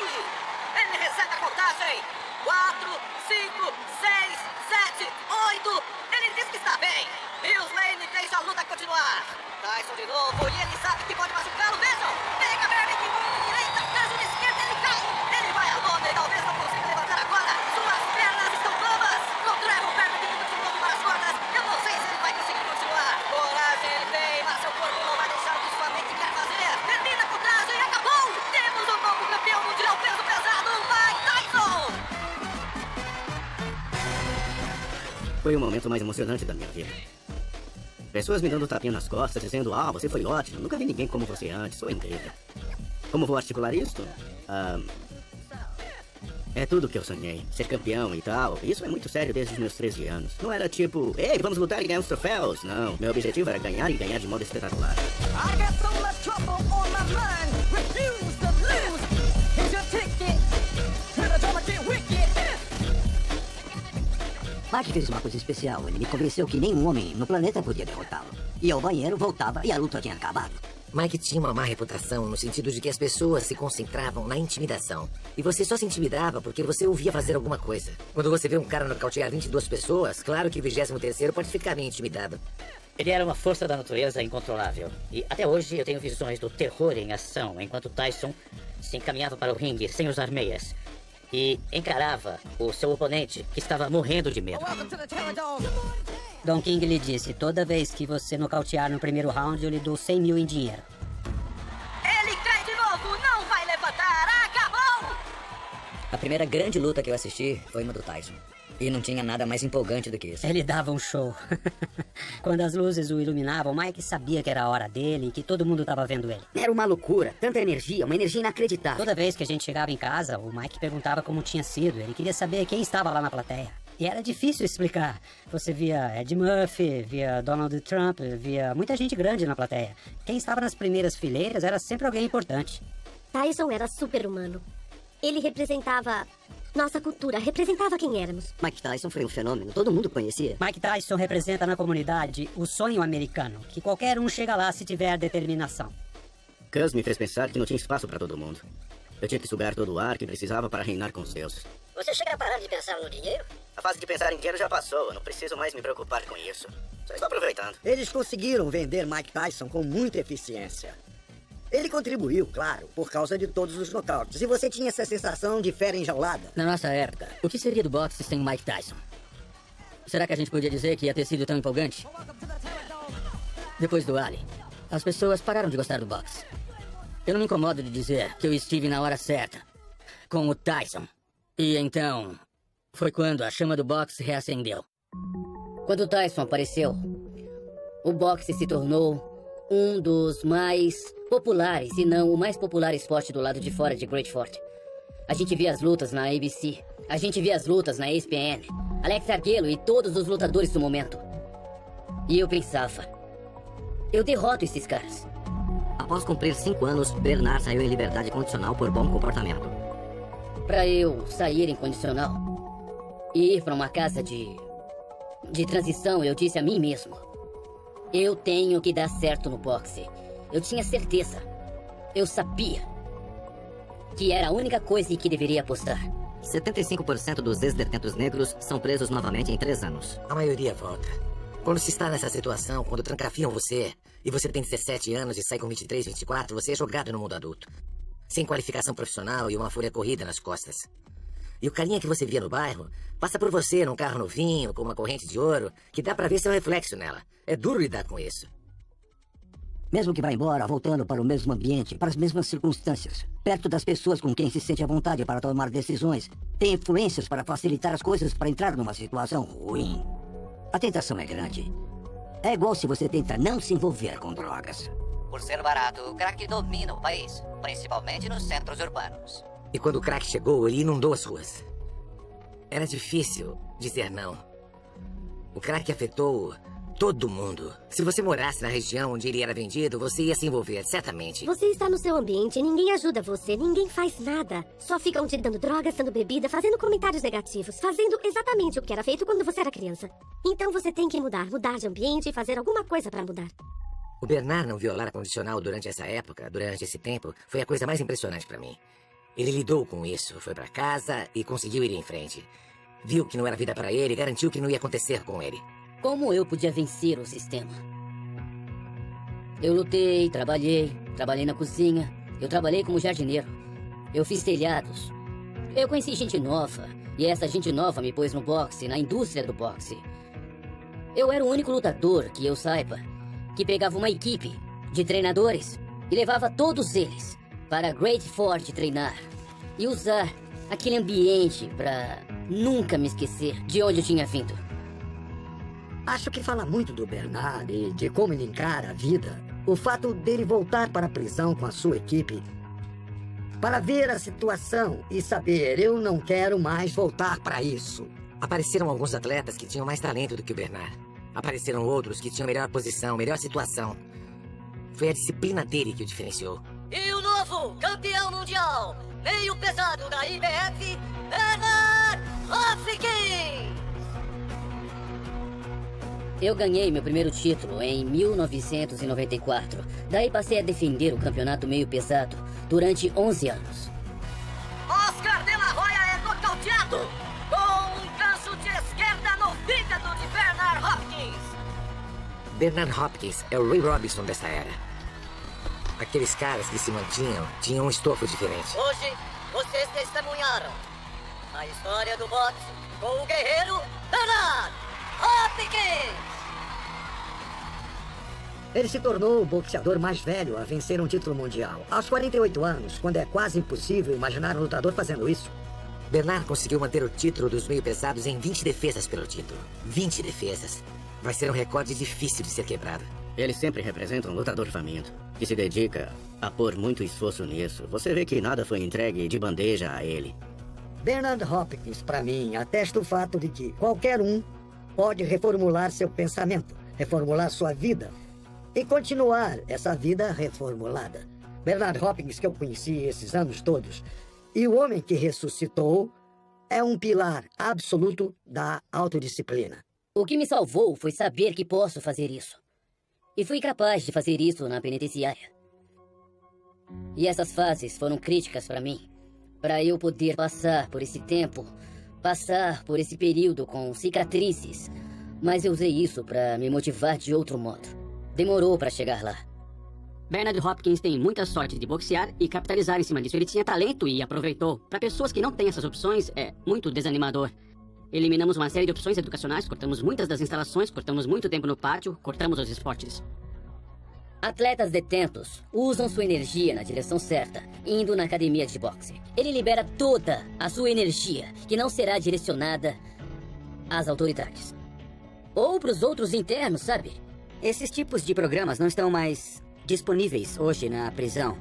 Ele recebe a contagem. 4, 5, 6, 7, 8. Ele diz que está bem. Mills Lane deixa a luta continuar. Tyson de novo e ele sabe que pode machucá-lo. Vejam. Pega Berbick com a direita, traz de esquerda, ele cai. Ele vai à lona e talvez não consiga levantar agora. Suas pernas estão bambas. Não treva o Berbick indo de novo para as cordas. Eu não sei se ele vai conseguir continuar. Coragem ele tem, mas seu corpo não vai deixar o que sua mente quer fazer. Termina a contagem e acabou. Temos um novo campeão mundial peso pesado, Mike Tyson. Foi o momento mais emocionante da minha vida. Pessoas me dando tapinha nas costas, dizendo: "Ah, você foi ótimo, nunca vi ninguém como você antes, foi incrível." Como vou articular isto? É tudo o que eu sonhei, ser campeão e tal. Isso é muito sério desde os meus 13 anos. Não era tipo: "Ei, vamos lutar e ganhar os troféus." Não, meu objetivo era ganhar e ganhar de modo espetacular. Mike fez uma coisa especial. Ele me convenceu que nenhum homem no planeta podia derrotá-lo. Ia ao banheiro, voltava e a luta tinha acabado. Mike tinha uma má reputação no sentido de que as pessoas se concentravam na intimidação. E você só se intimidava porque você ouvia fazer alguma coisa. Quando você vê um cara nocautear 22 pessoas, claro que o 23º pode ficar bem intimidado. Ele era uma força da natureza incontrolável. E até hoje eu tenho visões do terror em ação, enquanto Tyson se encaminhava para o ringue sem usar meias. E encarava o seu oponente, que estava morrendo de medo. Don King lhe disse: toda vez que você nocautear no primeiro round, eu lhe dou 100 mil em dinheiro. Ele cai de novo, não vai levantar, acabou! A primeira grande luta que eu assisti foi uma do Tyson. E não tinha nada mais empolgante do que isso. Ele dava um show. Quando as luzes o iluminavam, Mike sabia que era a hora dele e que todo mundo estava vendo ele. Era uma loucura, tanta energia, uma energia inacreditável. Toda vez que a gente chegava em casa, o Mike perguntava como tinha sido. Ele queria saber quem estava lá na plateia. E era difícil explicar. Você via Ed Murphy, via Donald Trump, via muita gente grande na plateia. Quem estava nas primeiras fileiras era sempre alguém importante. Tyson era super-humano. Ele representava nossa cultura, representava quem éramos. Mike Tyson foi um fenômeno, todo mundo conhecia. Mike Tyson representa na comunidade o sonho americano, que qualquer um chega lá se tiver determinação. Cus me fez pensar que não tinha espaço para todo mundo. Eu tinha que sugar todo o ar que precisava para reinar com os deuses. Você chega a parar de pensar no dinheiro? A fase de pensar em dinheiro já passou, eu não preciso mais me preocupar com isso. Só estou aproveitando. Eles conseguiram vender Mike Tyson com muita eficiência. Ele contribuiu, claro, por causa de todos os nocautes. E você tinha essa sensação de fera enjaulada. Na nossa época, o que seria do boxe sem o Mike Tyson? Será que a gente podia dizer que ia ter sido tão empolgante? Depois do Ali, as pessoas pararam de gostar do boxe. Eu não me incomodo de dizer que eu estive na hora certa, com o Tyson. E então, foi quando a chama do boxe reacendeu. Quando o Tyson apareceu, o boxe se tornou um dos mais populares, se não o mais popular esporte do lado de fora de Great Fort. A gente via as lutas na ABC, a gente via as lutas na ESPN, Alex Arguello e todos os lutadores do momento. E eu pensava, eu derroto esses caras. Após cumprir 5 anos, Bernard saiu em liberdade condicional por bom comportamento. Pra eu sair em condicional e ir pra uma casa de transição, eu disse a mim mesmo, eu tenho que dar certo no boxe. Eu tinha certeza. Eu sabia que era a única coisa em que deveria apostar. 75% dos ex-detentos negros são presos novamente em 3 anos. A maioria volta. Quando se está nessa situação, quando trancafiam você, e você tem 17 anos e sai com 23, 24, você é jogado no mundo adulto. Sem qualificação profissional e uma folha corrida nas costas. E o carinha que você via no bairro passa por você num carro novinho, com uma corrente de ouro, que dá pra ver seu reflexo nela. É duro lidar com isso. Mesmo que vá embora, voltando para o mesmo ambiente, para as mesmas circunstâncias, perto das pessoas com quem se sente à vontade para tomar decisões, tem influências para facilitar as coisas para entrar numa situação ruim. A tentação é grande. É igual se você tenta não se envolver com drogas. Por ser barato, o crack domina o país, principalmente nos centros urbanos. E quando o crack chegou, ele inundou as ruas. Era difícil dizer não. O crack afetou todo mundo. Se você morasse na região onde ele era vendido, você ia se envolver, certamente. Você está no seu ambiente, ninguém ajuda você, ninguém faz nada. Só ficam te dando drogas, dando bebida, fazendo comentários negativos, fazendo exatamente o que era feito quando você era criança. Então você tem que mudar de ambiente e fazer alguma coisa para mudar. O Bernard não violar a condicional durante essa época, durante esse tempo, foi a coisa mais impressionante para mim. Ele lidou com isso, foi para casa e conseguiu ir em frente. Viu que não era vida para ele e garantiu que não ia acontecer com ele. Como eu podia vencer o sistema? Eu lutei, trabalhei na cozinha, eu trabalhei como jardineiro, eu fiz telhados. Eu conheci gente nova, e essa gente nova me pôs no boxe, na indústria do boxe. Eu era o único lutador, que eu saiba, que pegava uma equipe de treinadores e levava todos eles para Great Fort treinar e usar aquele ambiente para nunca me esquecer de onde eu tinha vindo. Acho que fala muito do Bernard e de como ele encara a vida. O fato dele voltar para a prisão com a sua equipe para ver a situação e saber, eu não quero mais voltar para isso. Apareceram alguns atletas que tinham mais talento do que o Bernard. Apareceram outros que tinham melhor posição, melhor situação. Foi a disciplina dele que o diferenciou. E o novo campeão mundial, meio pesado da IBF, Bernard Hopkins! Eu ganhei meu primeiro título em 1994. Daí passei a defender o campeonato meio pesado durante 11 anos. Oscar de la Hoya é nocauteado com um gancho de esquerda no fígado de Bernard Hopkins. Bernard Hopkins é o Ray Robinson dessa era. Aqueles caras que se mantinham tinham um estofo diferente. Hoje, vocês testemunharam a história do boxe com o guerreiro Bernard Hopkins. Ele se tornou o boxeador mais velho a vencer um título mundial. Aos 48 anos, quando é quase impossível imaginar um lutador fazendo isso. Bernard conseguiu manter o título dos meio-pesados em 20 defesas pelo título. 20 defesas. Vai ser um recorde difícil de ser quebrado. Ele sempre representa um lutador faminto, que se dedica a pôr muito esforço nisso. Você vê que nada foi entregue de bandeja a ele. Bernard Hopkins, para mim, atesta o fato de que qualquer um pode reformular seu pensamento, reformular sua vida e continuar essa vida reformulada. Bernard Hopkins, que eu conheci esses anos todos, e o homem que ressuscitou, é um pilar absoluto da autodisciplina. O que me salvou foi saber que posso fazer isso. E fui capaz de fazer isso na penitenciária. E essas fases foram críticas para mim, para eu poder passar por esse tempo, passar por esse período com cicatrizes. Mas eu usei isso para me motivar de outro modo. Demorou para chegar lá. Bernard Hopkins tem muita sorte de boxear e capitalizar em cima disso. Ele tinha talento e aproveitou. Para pessoas que não têm essas opções, é muito desanimador. Eliminamos uma série de opções educacionais, cortamos muitas das instalações, cortamos muito tempo no pátio, cortamos os esportes. Atletas detentos usam sua energia na direção certa, indo na academia de boxe. Ele libera toda a sua energia, que não será direcionada às autoridades. Ou para os outros internos, sabe? Esses tipos de programas não estão mais disponíveis hoje na prisão.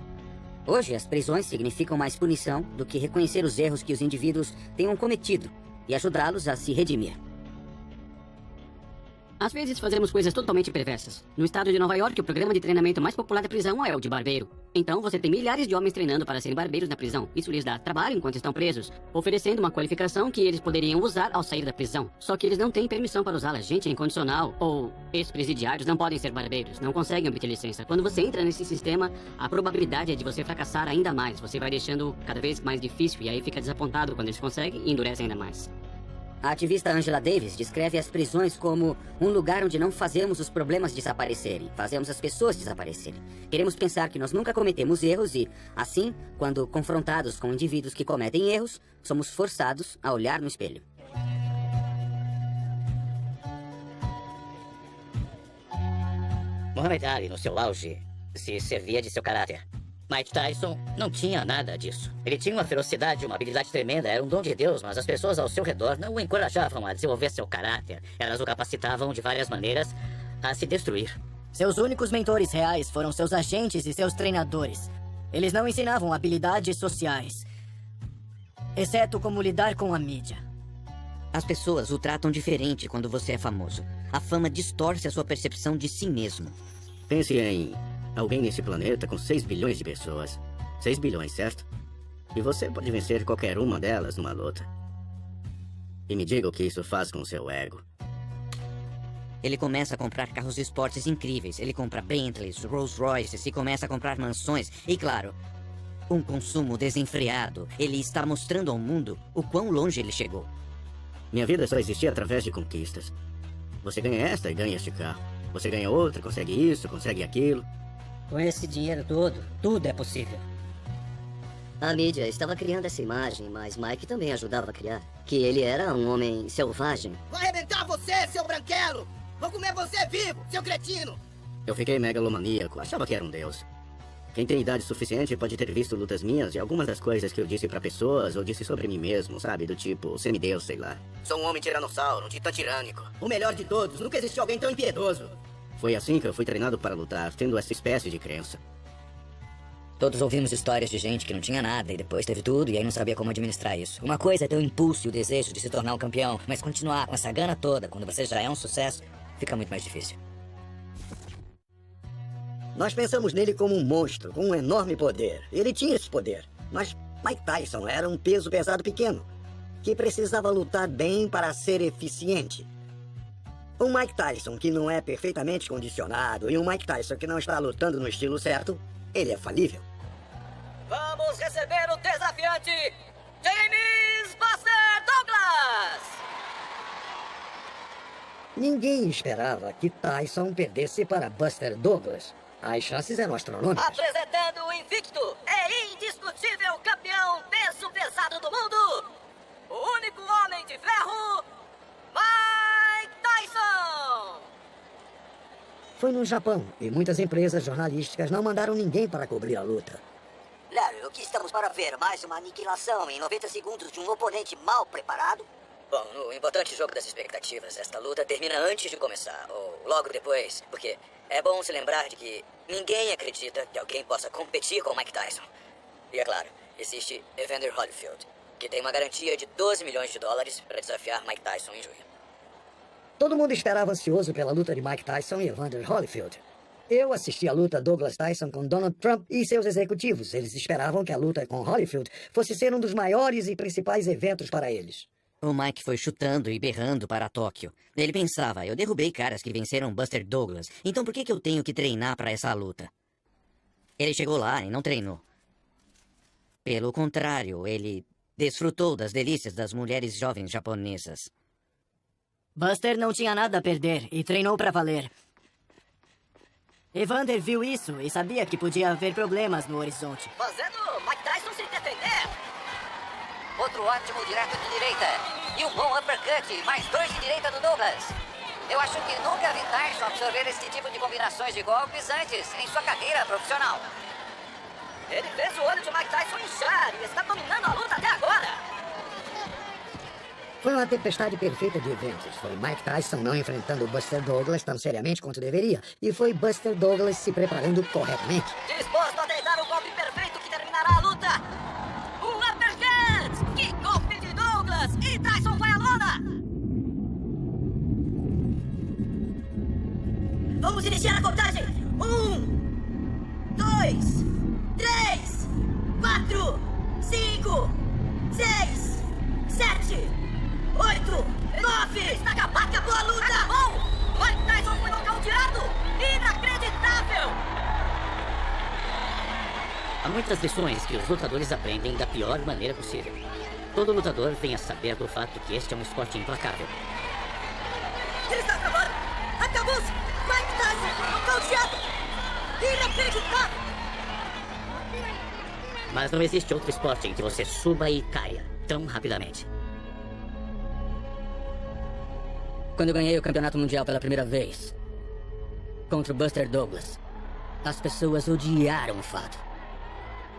Hoje, as prisões significam mais punição do que reconhecer os erros que os indivíduos tenham cometido e ajudá-los a se redimir. Às vezes fazemos coisas totalmente perversas. No estado de Nova York, o programa de treinamento mais popular da prisão é o de barbeiro. Então você tem milhares de homens treinando para serem barbeiros na prisão. Isso lhes dá trabalho enquanto estão presos, oferecendo uma qualificação que eles poderiam usar ao sair da prisão. Só que eles não têm permissão para usá-la. Gente incondicional ou ex-presidiários não podem ser barbeiros, não conseguem obter licença. Quando você entra nesse sistema, a probabilidade é de você fracassar ainda mais. Você vai deixando cada vez mais difícil e aí fica desapontado quando eles conseguem e endurece ainda mais. A ativista Angela Davis descreve as prisões como um lugar onde não fazemos os problemas desaparecerem, fazemos as pessoas desaparecerem. Queremos pensar que nós nunca cometemos erros e, assim, quando confrontados com indivíduos que cometem erros, somos forçados a olhar no espelho. Muhammad Ali, no seu auge, se servia de seu caráter. Mike Tyson não tinha nada disso. Ele tinha uma ferocidade, uma habilidade tremenda, era um dom de Deus, mas as pessoas ao seu redor não o encorajavam a desenvolver seu caráter. Elas o capacitavam de várias maneiras a se destruir. Seus únicos mentores reais foram seus agentes e seus treinadores. Eles não ensinavam habilidades sociais, exceto como lidar com a mídia. As pessoas o tratam diferente quando você é famoso. A fama distorce a sua percepção de si mesmo. Pense em alguém nesse planeta com 6 bilhões de pessoas. 6 bilhões, certo? E você pode vencer qualquer uma delas numa luta. E me diga o que isso faz com o seu ego. Ele começa a comprar carros de esportes incríveis. Ele compra Bentleys, Rolls Royces e começa a comprar mansões. E claro, um consumo desenfreado. Ele está mostrando ao mundo o quão longe ele chegou. Minha vida só existia através de conquistas. Você ganha esta e ganha este carro. Você ganha outra, consegue isso, consegue aquilo. Com esse dinheiro todo, tudo é possível. A mídia estava criando essa imagem, mas Mike também ajudava a criar. Que ele era um homem selvagem. Vou arrebentar você, seu branquelo! Vou comer você vivo, seu cretino! Eu fiquei megalomaníaco, achava que era um deus. Quem tem idade suficiente pode ter visto lutas minhas e algumas das coisas que eu disse pra pessoas ou disse sobre mim mesmo, sabe? Do tipo, semideus, sei lá. Sou um homem tiranossauro, um titã tirânico. O melhor de todos, nunca existiu alguém tão impiedoso. Foi assim que eu fui treinado para lutar, tendo essa espécie de crença. Todos ouvimos histórias de gente que não tinha nada e depois teve tudo e aí não sabia como administrar isso. Uma coisa é ter o impulso e o desejo de se tornar um campeão, mas continuar com essa gana toda quando você já é um sucesso, fica muito mais difícil. Nós pensamos nele como um monstro, com um enorme poder. Ele tinha esse poder, mas Mike Tyson era um peso pesado pequeno, que precisava lutar bem para ser eficiente. Um Mike Tyson que não é perfeitamente condicionado e um Mike Tyson que não está lutando no estilo certo, ele é falível. Vamos receber o desafiante, James Buster Douglas! Ninguém esperava que Tyson perdesse para Buster Douglas. As chances eram astronômicas. Apresentando o invicto e indiscutível campeão peso pesado do mundo, o único homem de ferro, Mike Tyson! Foi no Japão e muitas empresas jornalísticas não mandaram ninguém para cobrir a luta. Larry, o que estamos para ver? Mais uma aniquilação em 90 segundos de um oponente mal preparado? Bom, no importante jogo das expectativas, esta luta termina antes de começar, ou logo depois, porque é bom se lembrar de que ninguém acredita que alguém possa competir com Mike Tyson. E é claro, existe Evander Holyfield, que tem uma garantia de $12 milhões para desafiar Mike Tyson em junho. Todo mundo esperava ansioso pela luta de Mike Tyson e Evander Holyfield. Eu assisti a luta Douglas Tyson com Donald Trump e seus executivos. Eles esperavam que a luta com Holyfield fosse ser um dos maiores e principais eventos para eles. O Mike foi chutando e berrando para Tóquio. Ele pensava, eu derrubei caras que venceram Buster Douglas, então por que eu tenho que treinar para essa luta? Ele chegou lá e não treinou. Pelo contrário, ele desfrutou das delícias das mulheres jovens japonesas. Buster não tinha nada a perder e treinou para valer. Evander viu isso e sabia que podia haver problemas no horizonte. Fazendo Mike Tyson se defender. Outro ótimo direto de direita. E um bom uppercut, mais 2 de direita do Douglas. Eu acho que nunca vi Tyson absorver esse tipo de combinações de golpes antes em sua carreira profissional. Ele fez o olho de Mike Tyson inchar e está dominando a luta até agora. Foi uma tempestade perfeita de eventos. Foi Mike Tyson não enfrentando Buster Douglas tão seriamente quanto deveria. E foi Buster Douglas se preparando corretamente. Disposto a tentar o golpe perfeito que terminará a luta. Um uppercut! Que golpe de Douglas! E Tyson vai à lona! Vamos iniciar a contagem! 1, 2, 3, 4, 5, 6, 7... 8, 9! Está acabou a luta! Acabou! Mike Tyson foi nocauteado! Inacreditável! Há muitas lições que os lutadores aprendem da pior maneira possível. Todo lutador vem a saber do fato que este é um esporte implacável. Ele está acabando! Acabou-se! Mike Tyson foi nocauteado! Inacreditável! Mas não existe outro esporte em que você suba e caia tão rapidamente. Quando eu ganhei o campeonato mundial pela primeira vez, contra o Buster Douglas, as pessoas odiaram o fato.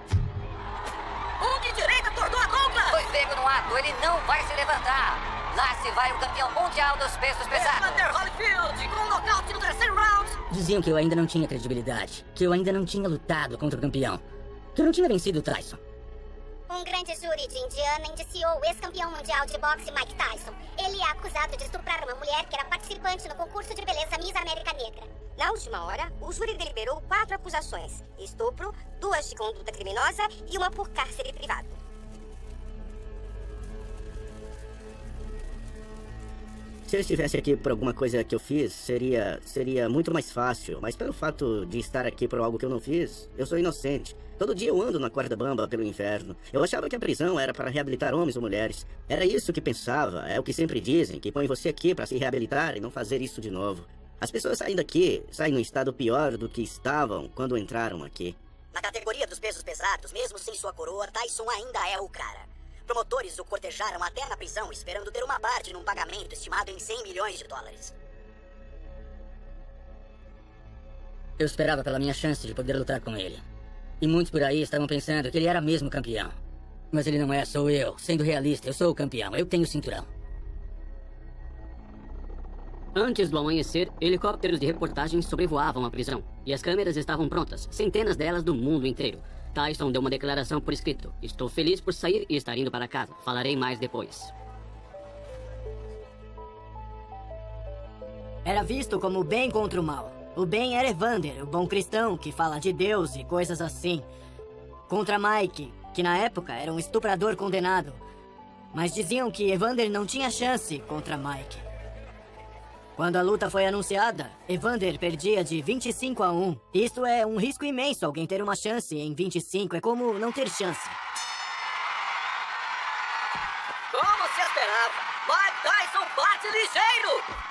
Um de direita tornou a Douglas! Foi pego no ato, ele não vai se levantar. Lá se vai o campeão mundial dos pesos pesados. Evander Holyfield com um nocaute no terceiro round. Diziam que eu ainda não tinha credibilidade, que eu ainda não tinha lutado contra o campeão, que eu não tinha vencido o Tyson. Um grande júri de Indiana indiciou o ex-campeão mundial de boxe Mike Tyson. Ele é acusado de estuprar uma mulher que era participante no concurso de beleza Miss América Negra. Na última hora, o júri deliberou 4 acusações: estupro, 2 de conduta criminosa e 1 por cárcere privado. Se eu estivesse aqui por alguma coisa que eu fiz, seria muito mais fácil. Mas pelo fato de estar aqui por algo que eu não fiz, eu sou inocente. Todo dia eu ando na corda bamba pelo inferno. Eu achava que a prisão era para reabilitar homens ou mulheres. Era isso que pensava. É o que sempre dizem, que põe você aqui para se reabilitar e não fazer isso de novo. As pessoas saem daqui, saem num estado pior do que estavam quando entraram aqui. Na categoria dos pesos pesados, mesmo sem sua coroa, Tyson ainda é o cara. Promotores o cortejaram até na prisão, esperando ter uma parte num pagamento estimado em 100 milhões de dólares. Eu esperava pela minha chance de poder lutar com ele. E muitos por aí estavam pensando que ele era mesmo campeão. Mas ele não é, sou eu. Sendo realista, eu sou o campeão. Eu tenho o cinturão. Antes do amanhecer, helicópteros de reportagem sobrevoavam a prisão. E as câmeras estavam prontas, centenas delas do mundo inteiro. Tyson deu uma declaração por escrito. Estou feliz por sair e estar indo para casa. Falarei mais depois. Era visto como o bem contra o mal. O bem era Evander, o bom cristão que fala de Deus e coisas assim. Contra Mike, que na época era um estuprador condenado. Mas diziam que Evander não tinha chance contra Mike. Quando a luta foi anunciada, Evander perdia de 25-1. Isso é um risco imenso, alguém ter uma chance em 25 é como não ter chance. Como se esperava, Mike Tyson bate ligeiro!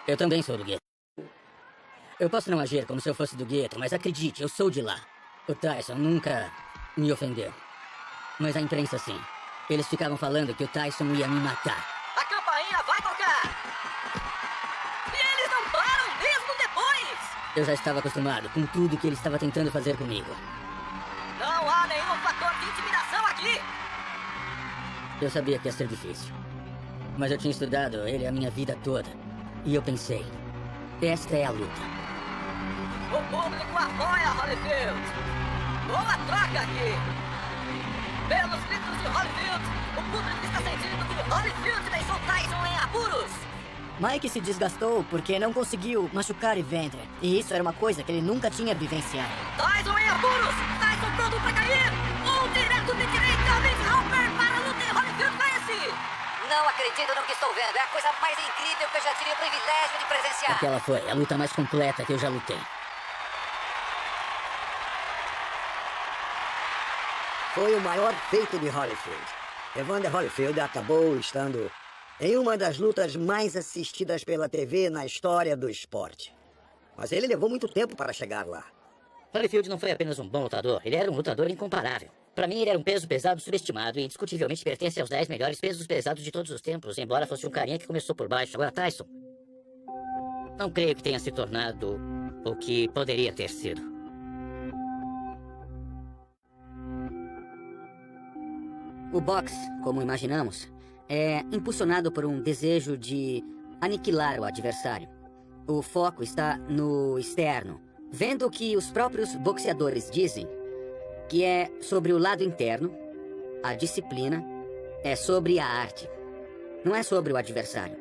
Eu também sou do gueto. Eu posso não agir como se eu fosse do gueto, mas acredite, eu sou de lá. O Tyson nunca me ofendeu. Mas a imprensa sim. Eles ficavam falando que o Tyson ia me matar. A campainha vai tocar! E eles não param mesmo depois! Eu já estava acostumado com tudo que ele estava tentando fazer comigo. Não há nenhum fator de intimidação aqui! Eu sabia que ia ser difícil. Mas eu tinha estudado ele a minha vida toda. E eu pensei, esta é a luta. O público apoia Holyfield! Boa troca aqui! Pelos gritos de Holyfield, o público está sentindo que Holyfield deixou Tyson em apuros! Mike se desgastou porque não conseguiu machucar Evander. E isso era uma coisa que ele nunca tinha vivenciado. Tyson em apuros! Tyson pronto pra cair! Um direto de direita, Mick Hopper para a luta e Holyfield vence! Não acredito no que estou vendo. É a coisa mais incrível que eu já tive o privilégio de presenciar. Aquela foi a luta mais completa que eu já lutei. Foi o maior feito de Holyfield. Evander Holyfield acabou estando em uma das lutas mais assistidas pela TV na história do esporte. Mas ele levou muito tempo para chegar lá. Holyfield não foi apenas um bom lutador, ele era um lutador incomparável. Pra mim, ele era um peso pesado subestimado e indiscutivelmente pertence aos 10 melhores pesos pesados de todos os tempos, embora fosse um carinha que começou por baixo. Agora, Tyson, não creio que tenha se tornado o que poderia ter sido. O boxe, como imaginamos, é impulsionado por um desejo de aniquilar o adversário. O foco está no externo, vendo o que os próprios boxeadores dizem, que é sobre o lado interno, a disciplina, é sobre a arte. Não é sobre o adversário,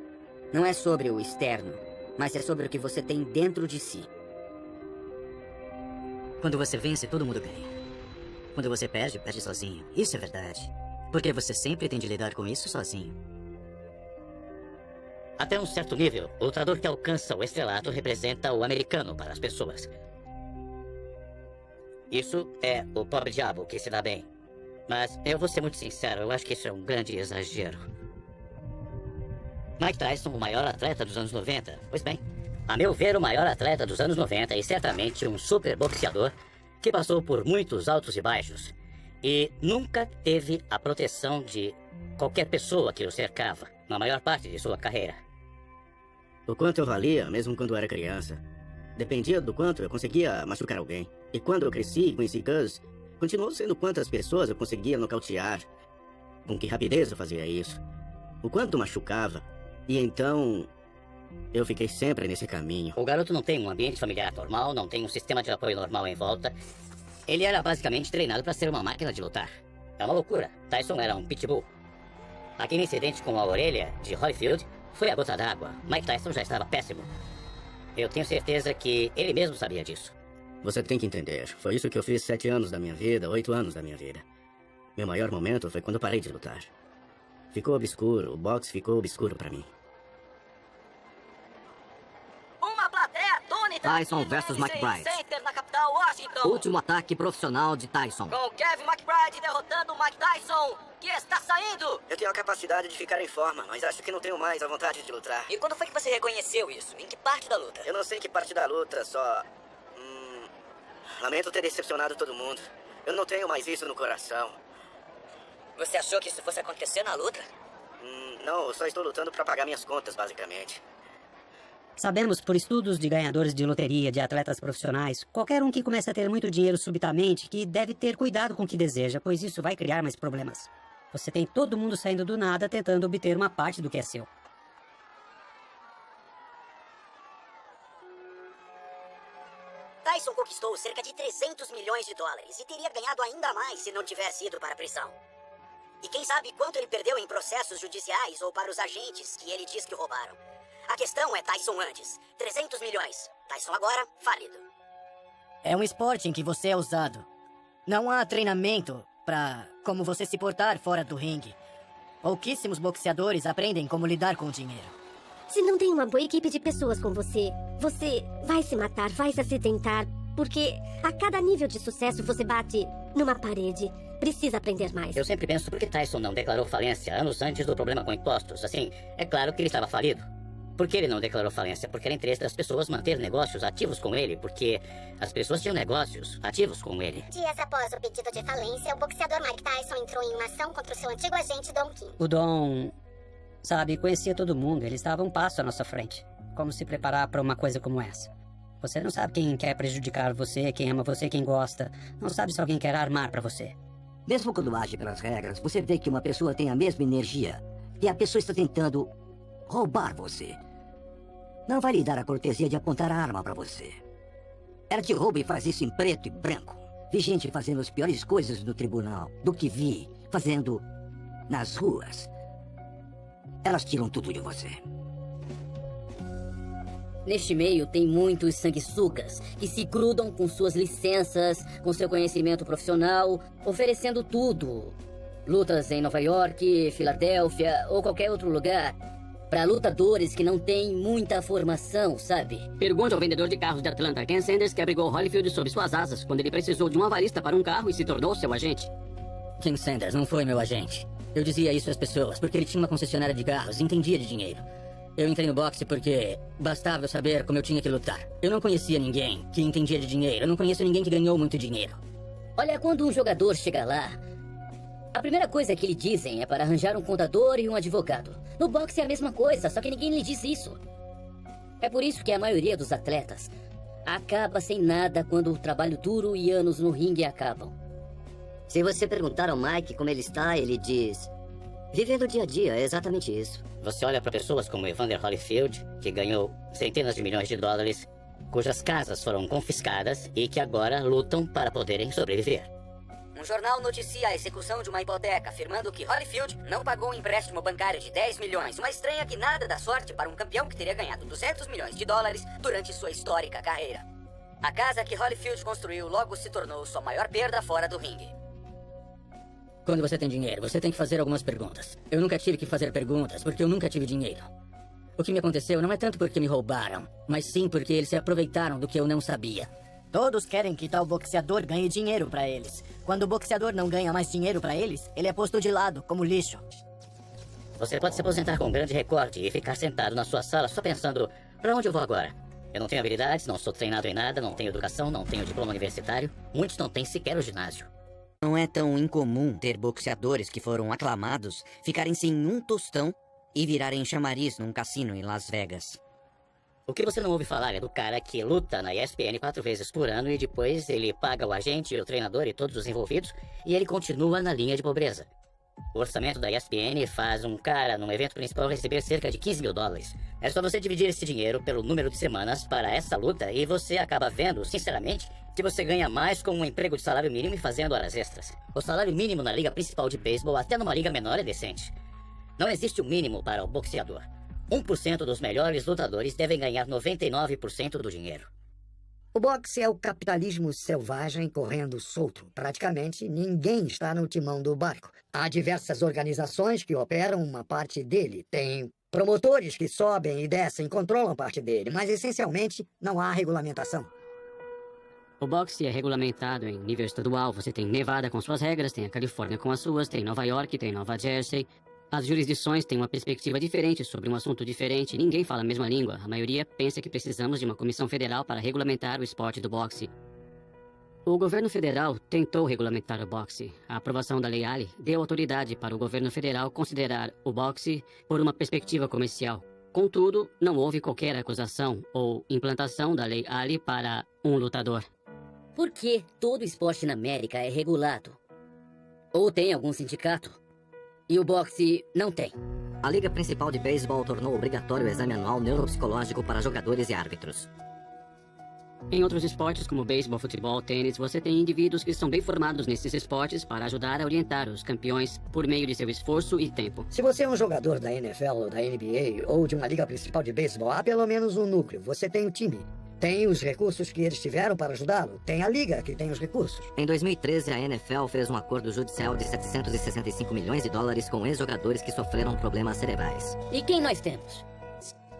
não é sobre o externo, mas é sobre o que você tem dentro de si. Quando você vence, todo mundo ganha. Quando você perde, perde sozinho. Isso é verdade. Porque você sempre tem de lidar com isso sozinho. Até um certo nível, o lutador que alcança o estrelato representa o americano para as pessoas. Isso é o pobre diabo que se dá bem. Mas eu vou ser muito sincero, eu acho que isso é um grande exagero. Mike Tyson, o maior atleta dos anos 90. Pois bem, a meu ver, o maior atleta dos anos 90 e certamente um super boxeador que passou por muitos altos e baixos. E nunca teve a proteção de qualquer pessoa que o cercava, na maior parte de sua carreira. O quanto eu valia, mesmo quando era criança, dependia do quanto eu conseguia machucar alguém. E quando eu cresci e conheci Gus, continuou sendo quantas pessoas eu conseguia nocautear. Com que rapidez eu fazia isso. O quanto machucava. E então, eu fiquei sempre nesse caminho. O garoto não tem um ambiente familiar normal, não tem um sistema de apoio normal em volta. Ele era basicamente treinado para ser uma máquina de lutar. É uma loucura. Tyson era um pitbull. Aquele incidente com a orelha de Holyfield foi a gota d'água. Mike Tyson já estava péssimo. Eu tenho certeza que ele mesmo sabia disso. Você tem que entender. Foi isso que eu fiz 7 anos da minha vida, 8 anos da minha vida. Meu maior momento foi quando parei de lutar. Ficou obscuro, o boxe ficou obscuro para mim. Uma plateia atônita Tyson versus McBride. Center na capital Washington. Último ataque profissional de Tyson. Com Kevin McBride derrotando Mike Tyson, que está saindo. Eu tenho a capacidade de ficar em forma, mas acho que não tenho mais a vontade de lutar. E quando foi que você reconheceu isso? Em que parte da luta? Eu não sei em que parte da luta, só... Lamento ter decepcionado todo mundo. Eu não tenho mais isso no coração. Você achou que isso fosse acontecer na luta? Não, eu só estou lutando para pagar minhas contas, basicamente. Sabemos por estudos de ganhadores de loteria, de atletas profissionais, qualquer um que comece a ter muito dinheiro subitamente, que deve ter cuidado com o que deseja, pois isso vai criar mais problemas. Você tem todo mundo saindo do nada tentando obter uma parte do que é seu. Tyson conquistou cerca de 300 milhões de dólares e teria ganhado ainda mais se não tivesse ido para a prisão. E quem sabe quanto ele perdeu em processos judiciais ou para os agentes que ele diz que roubaram. A questão é Tyson antes. 300 milhões. Tyson agora, falido. É um esporte em que você é usado. Não há treinamento para como você se portar fora do ringue. Pouquíssimos boxeadores aprendem como lidar com o dinheiro. Se não tem uma boa equipe de pessoas com você, você vai se matar, vai se acidentar, porque a cada nível de sucesso você bate numa parede. Precisa aprender mais. Eu sempre penso por que Tyson não declarou falência anos antes do problema com impostos. Assim, é claro que ele estava falido. Por que ele não declarou falência? Porque era interesse das pessoas manter negócios ativos com ele, porque as pessoas tinham negócios ativos com ele. Dias após o pedido de falência, o boxeador Mike Tyson entrou em uma ação contra o seu antigo agente Don King. O Don, sabe, conhecia todo mundo, ele estava um passo à nossa frente. Como se preparar para uma coisa como essa? Você não sabe quem quer prejudicar você, quem ama você, quem gosta. Não sabe se alguém quer armar para você. Mesmo quando age pelas regras, você vê que uma pessoa tem a mesma energia e a pessoa está tentando roubar você. Não vai lhe dar a cortesia de apontar a arma para você. Ela te rouba e faz isso em preto e branco. Vi gente fazendo as piores coisas no tribunal do que vi fazendo nas ruas. Elas tiram tudo de você. Neste meio tem muitos sanguessugas que se grudam com suas licenças, com seu conhecimento profissional, oferecendo tudo. Lutas em Nova York, Filadélfia ou qualquer outro lugar. Para lutadores que não têm muita formação, sabe? Pergunte ao vendedor de carros de Atlanta, Ken Sanders, que abrigou Holyfield sob suas asas quando ele precisou de um avalista para um carro e se tornou seu agente. Ken Sanders não foi meu agente. Eu dizia isso às pessoas porque ele tinha uma concessionária de carros e entendia de dinheiro. Eu entrei no boxe porque bastava eu saber como eu tinha que lutar. Eu não conhecia ninguém que entendia de dinheiro. Eu não conheço ninguém que ganhou muito dinheiro. Olha, quando um jogador chega lá, a primeira coisa que lhe dizem é para arranjar um contador e um advogado. No boxe é a mesma coisa, só que ninguém lhe diz isso. É por isso que a maioria dos atletas acaba sem nada quando o trabalho duro e anos no ringue acabam. Se você perguntar ao Mike como ele está, ele diz... Vivendo o dia a dia, é exatamente isso. Você olha para pessoas como Evander Holyfield, que ganhou centenas de milhões de dólares, cujas casas foram confiscadas e que agora lutam para poderem sobreviver. Um jornal noticia a execução de uma hipoteca, afirmando que Holyfield não pagou um empréstimo bancário de 10 milhões. Uma estranha que nada dá sorte para um campeão que teria ganhado 200 milhões de dólares durante sua histórica carreira. A casa que Holyfield construiu logo se tornou sua maior perda fora do ringue. Quando você tem dinheiro, você tem que fazer algumas perguntas. Eu nunca tive que fazer perguntas, porque eu nunca tive dinheiro. O que me aconteceu não é tanto porque me roubaram, mas sim porque eles se aproveitaram do que eu não sabia. Todos querem que tal boxeador ganhe dinheiro pra eles. Quando o boxeador não ganha mais dinheiro pra eles, ele é posto de lado, como lixo. Você pode se aposentar com um grande recorde e ficar sentado na sua sala só pensando, pra onde eu vou agora? Eu não tenho habilidades, não sou treinado em nada, não tenho educação, não tenho diploma universitário. Muitos não têm sequer o ginásio. Não é tão incomum ter boxeadores que foram aclamados ficarem sem um tostão e virarem chamariz num cassino em Las Vegas. O que você não ouve falar é do cara que luta na ESPN 4 vezes por ano e depois ele paga o agente, o treinador e todos os envolvidos e ele continua na linha de pobreza. O orçamento da ESPN faz um cara num evento principal receber cerca de 15 mil dólares. É só você dividir esse dinheiro pelo número de semanas para essa luta e você acaba vendo, sinceramente, que você ganha mais com um emprego de salário mínimo e fazendo horas extras. O salário mínimo na liga principal de beisebol, até numa liga menor, é decente. Não existe um mínimo para o boxeador. 1% dos melhores lutadores devem ganhar 99% do dinheiro. O boxe é o capitalismo selvagem correndo solto. Praticamente ninguém está no timão do barco. Há diversas organizações que operam uma parte dele. Tem promotores que sobem e descem, controlam parte dele, mas essencialmente não há regulamentação. O boxe é regulamentado em nível estadual. Você tem Nevada com suas regras, tem a Califórnia com as suas, tem Nova York, tem Nova Jersey. As jurisdições têm uma perspectiva diferente sobre um assunto diferente. Ninguém fala a mesma língua. A maioria pensa que precisamos de uma comissão federal para regulamentar o esporte do boxe. O governo federal tentou regulamentar o boxe. A aprovação da Lei Ali deu autoridade para o governo federal considerar o boxe por uma perspectiva comercial. Contudo, não houve qualquer acusação ou implantação da Lei Ali para um lutador. Por que todo esporte na América é regulado? Ou tem algum sindicato? E o boxe não tem. A Liga Principal de Beisebol tornou obrigatório o exame anual neuropsicológico para jogadores e árbitros. Em outros esportes, como beisebol, futebol, tênis, você tem indivíduos que são bem formados nesses esportes para ajudar a orientar os campeões por meio de seu esforço e tempo. Se você é um jogador da NFL ou da NBA ou de uma liga principal de beisebol, há pelo menos um núcleo. Você tem o time. Tem os recursos que eles tiveram para ajudá-lo. Tem a liga que tem os recursos. Em 2013, a NFL fez um acordo judicial de 765 milhões de dólares com ex-jogadores que sofreram problemas cerebrais. E quem nós temos?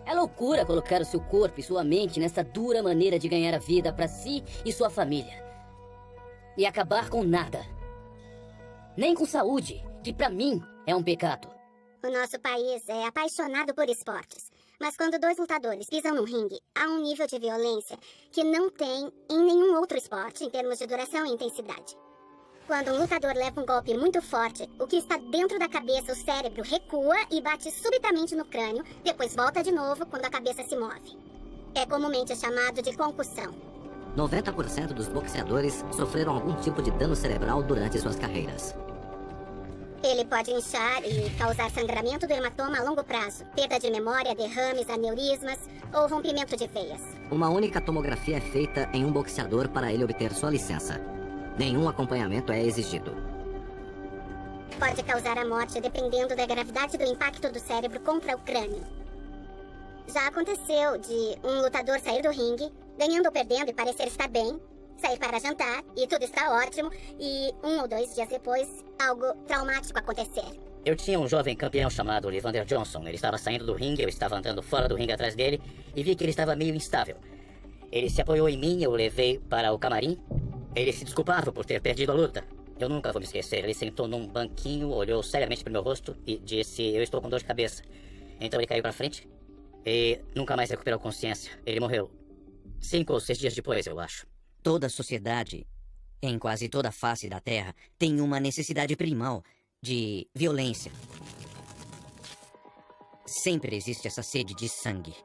É loucura colocar o seu corpo e sua mente nessa dura maneira de ganhar a vida para si e sua família. E acabar com nada. Nem com saúde, que para mim é um pecado. O nosso país é apaixonado por esportes. Mas quando dois lutadores pisam no ringue, há um nível de violência que não tem em nenhum outro esporte em termos de duração e intensidade. Quando um lutador leva um golpe muito forte, o que está dentro da cabeça, o cérebro, recua e bate subitamente no crânio, depois volta de novo quando a cabeça se move. É comumente chamado de concussão. 90% dos boxeadores sofreram algum tipo de dano cerebral durante suas carreiras. Ele pode inchar e causar sangramento do hematoma a longo prazo, perda de memória, derrames, aneurismas ou rompimento de veias. Uma única tomografia é feita em um boxeador para ele obter sua licença. Nenhum acompanhamento é exigido. Pode causar a morte dependendo da gravidade do impacto do cérebro contra o crânio. Já aconteceu de um lutador sair do ringue, ganhando ou perdendo e parecer estar bem, sair para jantar e tudo está ótimo, e 1 ou 2 dias depois, algo traumático acontecer. Eu tinha um jovem campeão chamado Evander Johnson. Ele estava saindo do ringue, eu estava andando fora do ringue atrás dele e vi que ele estava meio instável. Ele se apoiou em mim, eu o levei para o camarim. Ele se desculpava por ter perdido a luta. Eu nunca vou me esquecer. Ele sentou num banquinho, olhou seriamente para o meu rosto e disse: "Eu estou com dor de cabeça." Então ele caiu para frente e nunca mais recuperou consciência. Ele morreu 5 ou 6 dias depois, eu acho. Toda sociedade em quase toda a face da Terra, tem uma necessidade primal de violência. Sempre existe essa sede de sangue.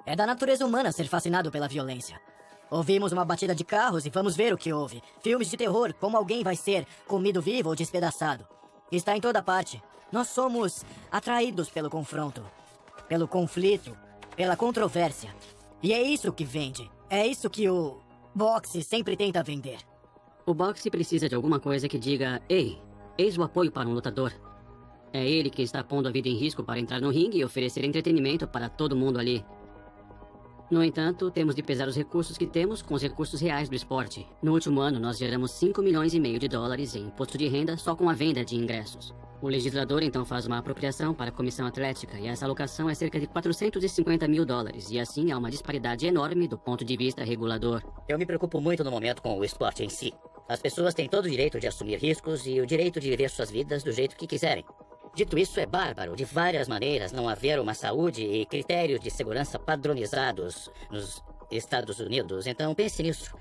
É da natureza humana ser fascinado pela violência. Ouvimos uma batida de carros e vamos ver o que houve. Filmes de terror, como alguém vai ser comido vivo ou despedaçado. Está em toda parte. Nós somos atraídos pelo confronto, pelo conflito, pela controvérsia. E é isso que vende. É isso que o boxe sempre tenta vender. O boxe precisa de alguma coisa que diga: ei, eis o apoio para um lutador. É ele que está pondo a vida em risco para entrar no ringue e oferecer entretenimento para todo mundo ali. No entanto, temos de pesar os recursos que temos com os recursos reais do esporte. No último ano, nós geramos 5,5 milhões de dólares em imposto de renda só com a venda de ingressos. O legislador então faz uma apropriação para a comissão atlética e essa alocação é cerca de 450 mil dólares. E assim há uma disparidade enorme do ponto de vista regulador. Eu me preocupo muito no momento com o esporte em si. As pessoas têm todo o direito de assumir riscos e o direito de viver suas vidas do jeito que quiserem. Dito isso, é bárbaro, de várias maneiras, não haver uma saúde e critérios de segurança padronizados nos Estados Unidos. Então pense nisso.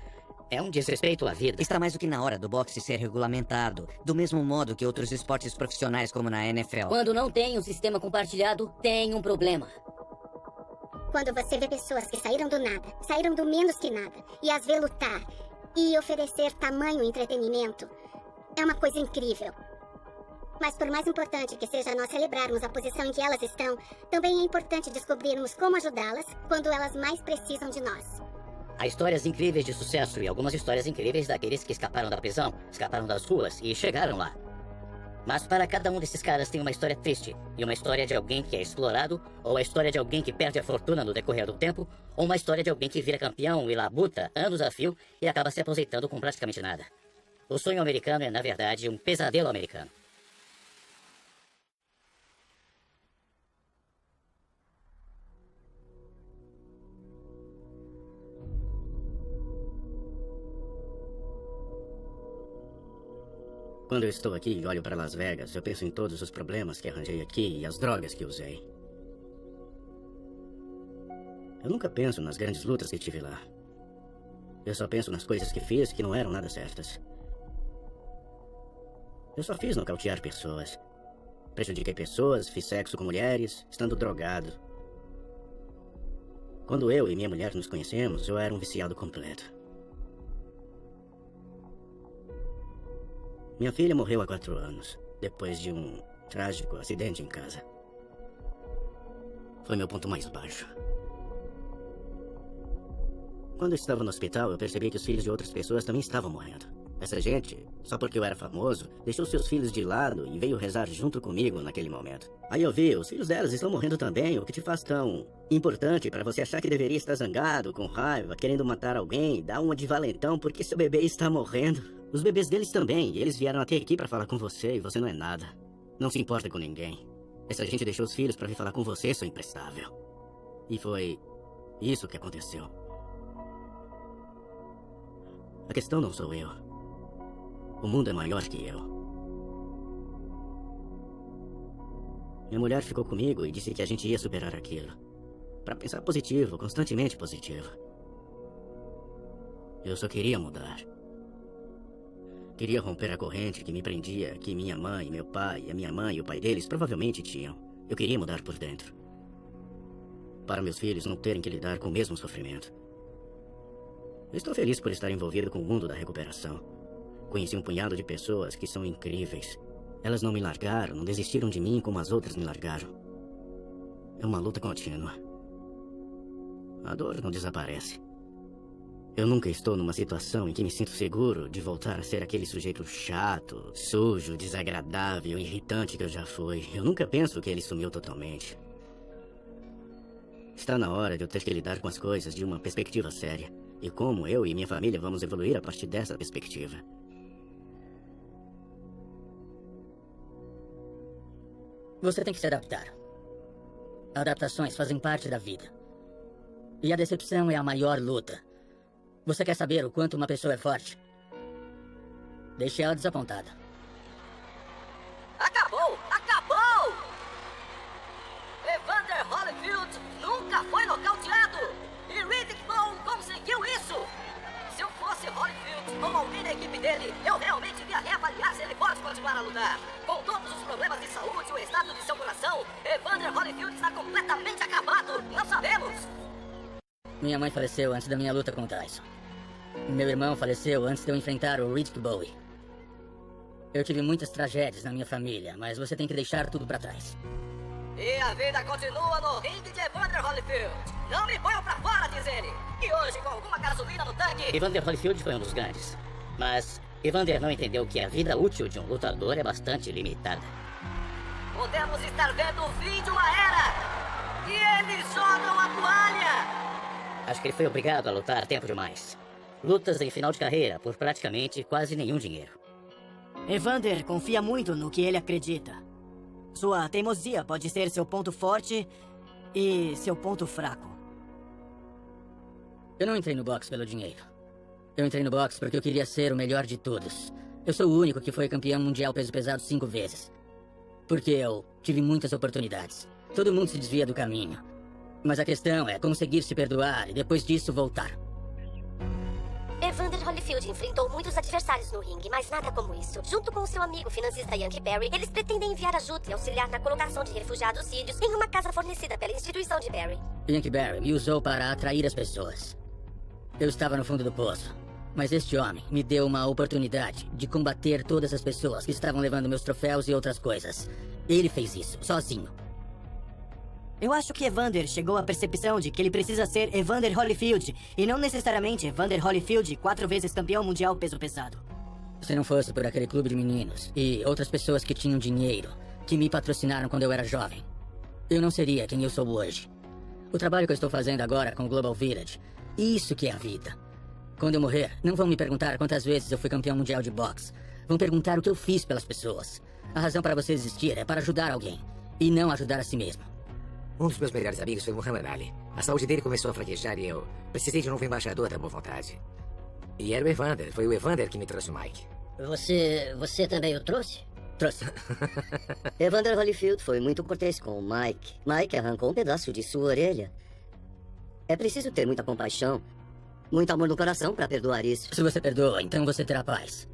É um desrespeito à vida. Está mais do que na hora do boxe ser regulamentado, do mesmo modo que outros esportes profissionais como na NFL. Quando não tem um sistema compartilhado, tem um problema. Quando você vê pessoas que saíram do nada, saíram do menos que nada, e as vê lutar e oferecer tamanho entretenimento, é uma coisa incrível. Mas por mais importante que seja nós celebrarmos a posição em que elas estão, também é importante descobrirmos como ajudá-las quando elas mais precisam de nós. Há histórias incríveis de sucesso e algumas histórias incríveis daqueles que escaparam da prisão, escaparam das ruas e chegaram lá. Mas para cada um desses caras tem uma história triste, e uma história de alguém que é explorado, ou a história de alguém que perde a fortuna no decorrer do tempo, ou uma história de alguém que vira campeão e labuta anos a fio e acaba se aposentando com praticamente nada. O sonho americano é, na verdade, um pesadelo americano. Quando eu estou aqui e olho para Las Vegas, eu penso em todos os problemas que arranjei aqui e as drogas que usei. Eu nunca penso nas grandes lutas que tive lá. Eu só penso nas coisas que fiz que não eram nada certas. Eu só fiz nocautear pessoas. Prejudiquei pessoas, fiz sexo com mulheres, estando drogado. Quando eu e minha mulher nos conhecemos, eu era um viciado completo. Minha filha morreu há 4 anos, depois de um trágico acidente em casa. Foi meu ponto mais baixo. Quando eu estava no hospital, eu percebi que os filhos de outras pessoas também estavam morrendo. Essa gente, só porque eu era famoso, deixou seus filhos de lado e veio rezar junto comigo naquele momento. Aí eu vi, os filhos delas estão morrendo também, o que te faz tão importante para você achar que deveria estar zangado, com raiva, querendo matar alguém, dar uma de valentão porque seu bebê está morrendo. Os bebês deles também, e eles vieram até aqui para falar com você e você não é nada. Não se importa com ninguém. Essa gente deixou os filhos para vir falar com você, seu imprestável. E foi isso que aconteceu. A questão não sou eu. O mundo é maior que eu. Minha mulher ficou comigo e disse que a gente ia superar aquilo. Para pensar positivo, constantemente positivo. Eu só queria mudar. Queria romper a corrente que me prendia, que minha mãe, meu pai, a minha mãe e o pai deles provavelmente tinham. Eu queria mudar por dentro. Para meus filhos não terem que lidar com o mesmo sofrimento. Eu estou feliz por estar envolvido com o mundo da recuperação. Conheci um punhado de pessoas que são incríveis. Elas não me largaram, não desistiram de mim como as outras me largaram. É uma luta contínua. A dor não desaparece. Eu nunca estou numa situação em que me sinto seguro de voltar a ser aquele sujeito chato, sujo, desagradável, irritante que eu já fui. Eu nunca penso que ele sumiu totalmente. Está na hora de eu ter que lidar com as coisas de uma perspectiva séria. E como eu e minha família vamos evoluir a partir dessa perspectiva. Você tem que se adaptar. Adaptações fazem parte da vida. E a decepção é a maior luta. Você quer saber o quanto uma pessoa é forte? Deixe ela desapontada. Acabou! Acabou! Evander Holyfield nunca foi nocauteado! E Riddick Bowe conseguiu isso! Se eu fosse Holyfield, ajudar. Com todos os problemas de saúde e o estado de seu coração, Evander Holyfield está completamente acabado. Não sabemos. Minha mãe faleceu antes da minha luta com o Tyson. Meu irmão faleceu antes de eu enfrentar o Riddick Bowe. Eu tive muitas tragédias na minha família, mas você tem que deixar tudo pra trás. E a vida continua no ringue de Evander Holyfield. Não me ponham pra fora, diz ele. E hoje, com alguma gasolina no tanque... Evander Holyfield foi um dos grandes. Mas Evander não entendeu que a vida útil de um lutador é bastante limitada. Podemos estar vendo o fim de uma era. E eles jogam a toalha. Acho que ele foi obrigado a lutar tempo demais. Lutas em final de carreira por praticamente quase nenhum dinheiro. Evander confia muito no que ele acredita. Sua teimosia pode ser seu ponto forte e seu ponto fraco. Eu não entrei no boxe pelo dinheiro. Eu entrei no boxe porque eu queria ser o melhor de todos. Eu sou o único que foi campeão mundial peso pesado 5 vezes. Porque eu tive muitas oportunidades. Todo mundo se desvia do caminho. Mas a questão é conseguir se perdoar e depois disso voltar. Evander Holyfield enfrentou muitos adversários no ringue, mas nada como isso. Junto com seu amigo financista Yankee Barry, eles pretendem enviar ajuda e auxiliar na colocação de refugiados sírios em uma casa fornecida pela instituição de Barry. Yankee Barry me usou para atrair as pessoas. Eu estava no fundo do poço, mas este homem me deu uma oportunidade de combater todas as pessoas que estavam levando meus troféus e outras coisas. Ele fez isso, sozinho. Eu acho que Evander chegou à percepção de que ele precisa ser Evander Holyfield e não necessariamente Evander Holyfield, 4 vezes campeão mundial peso pesado. Se não fosse por aquele clube de meninos e outras pessoas que tinham dinheiro, que me patrocinaram quando eu era jovem, eu não seria quem eu sou hoje. O trabalho que eu estou fazendo agora com o Global Village, isso que é a vida. Quando eu morrer, não vão me perguntar quantas vezes eu fui campeão mundial de boxe. Vão perguntar o que eu fiz pelas pessoas. A razão para você existir é para ajudar alguém e não ajudar a si mesmo. Um dos meus melhores amigos foi Muhammad Ali. A saúde dele começou a fraquejar e eu precisei de um novo embaixador da boa vontade. E era o Evander. Foi o Evander que me trouxe o Mike. Você também o trouxe? Trouxe. Evander Holyfield foi muito cortês com o Mike. Mike arrancou um pedaço de sua orelha. É preciso ter muita compaixão, muito amor no coração para perdoar isso. Se você perdoa, então você terá paz.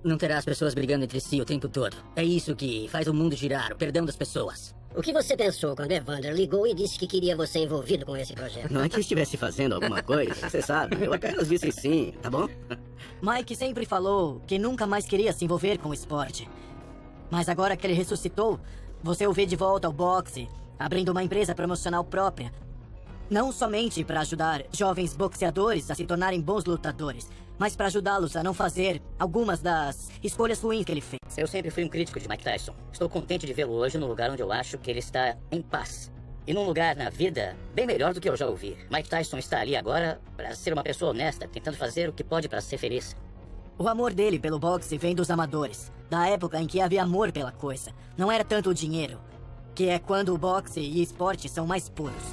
Não terá as pessoas brigando entre si o tempo todo. É isso que faz o mundo girar, o perdão das pessoas. O que você pensou quando Evander ligou e disse que queria você envolvido com esse projeto? Não é que eu estivesse fazendo alguma coisa, você sabe. Eu apenas disse sim, tá bom? Mike sempre falou que nunca mais queria se envolver com o esporte. Mas agora que ele ressuscitou, você o vê de volta ao boxe, abrindo uma empresa promocional própria. Não somente para ajudar jovens boxeadores a se tornarem bons lutadores, mas para ajudá-los a não fazer algumas das escolhas ruins que ele fez. Eu sempre fui um crítico de Mike Tyson. Estou contente de vê-lo hoje no lugar onde eu acho que ele está em paz. E num lugar na vida bem melhor do que eu já ouvi. Mike Tyson está ali agora para ser uma pessoa honesta, tentando fazer o que pode para ser feliz. O amor dele pelo boxe vem dos amadores, da época em que havia amor pela coisa. Não era tanto o dinheiro, que é quando o boxe e esporte são mais puros.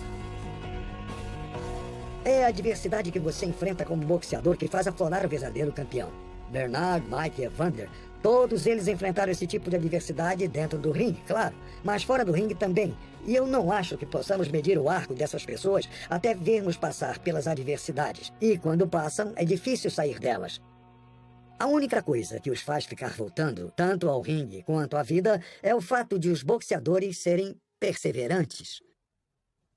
É a adversidade que você enfrenta como boxeador que faz aflorar o verdadeiro campeão. Bernard, Mike e Evander, todos eles enfrentaram esse tipo de adversidade dentro do ringue, claro, mas fora do ringue também. E eu não acho que possamos medir o arco dessas pessoas até vermos passar pelas adversidades. E quando passam, é difícil sair delas. A única coisa que os faz ficar voltando, tanto ao ringue quanto à vida, é o fato de os boxeadores serem perseverantes.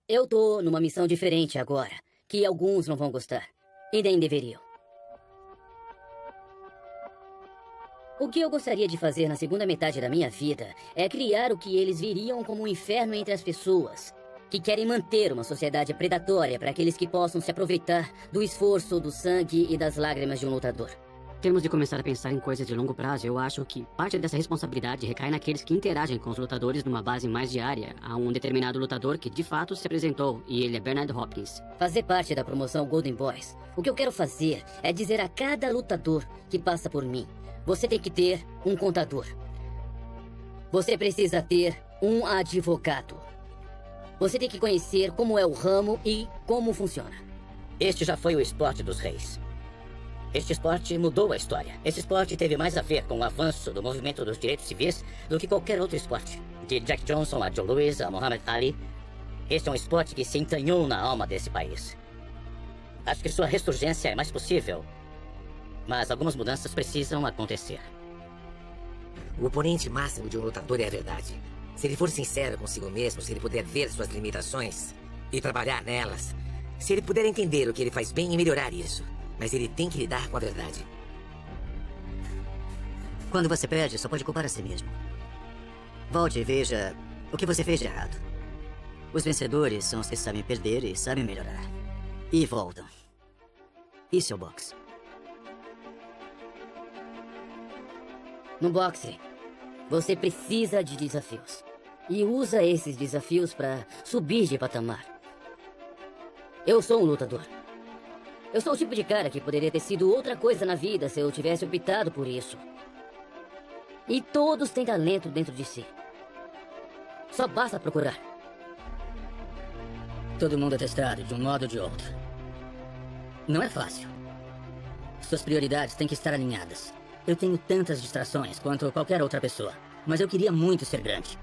Eu tô numa missão diferente agora, que alguns não vão gostar, e nem deveriam. O que eu gostaria de fazer na segunda metade da minha vida é criar o que eles viriam como um inferno entre as pessoas, que querem manter uma sociedade predatória para aqueles que possam se aproveitar do esforço, do sangue e das lágrimas de um lutador. Temos de começar a pensar em coisas de longo prazo. Eu acho que parte dessa responsabilidade recai naqueles que interagem com os lutadores numa base mais diária. Há um determinado lutador que de fato se apresentou, e ele é Bernard Hopkins. Fazer parte da promoção Golden Boys, o que eu quero fazer é dizer a cada lutador que passa por mim: você tem que ter um contador. Você precisa ter um advogado. Você tem que conhecer como é o ramo e como funciona. Este já foi o esporte dos reis. Este esporte mudou a história. Esse esporte teve mais a ver com o avanço do movimento dos direitos civis do que qualquer outro esporte. De Jack Johnson a Joe Louis a Muhammad Ali, este é um esporte que se entranhou na alma desse país. Acho que sua ressurgência é mais possível, mas algumas mudanças precisam acontecer. O oponente máximo de um lutador é a verdade. Se ele for sincero consigo mesmo, se ele puder ver suas limitações e trabalhar nelas, se ele puder entender o que ele faz bem e melhorar isso, mas ele tem que lidar com a verdade. Quando você perde, só pode culpar a si mesmo. Volte e veja o que você fez de errado. Os vencedores são os que sabem perder e sabem melhorar. E voltam. Isso é o boxe. No boxe, você precisa de desafios. E usa esses desafios para subir de patamar. Eu sou um lutador. Eu sou o tipo de cara que poderia ter sido outra coisa na vida se eu tivesse optado por isso. E todos têm talento dentro de si. Só basta procurar. Todo mundo é testado de um modo ou de outro. Não é fácil. Suas prioridades têm que estar alinhadas. Eu tenho tantas distrações quanto qualquer outra pessoa, mas eu queria muito ser grande.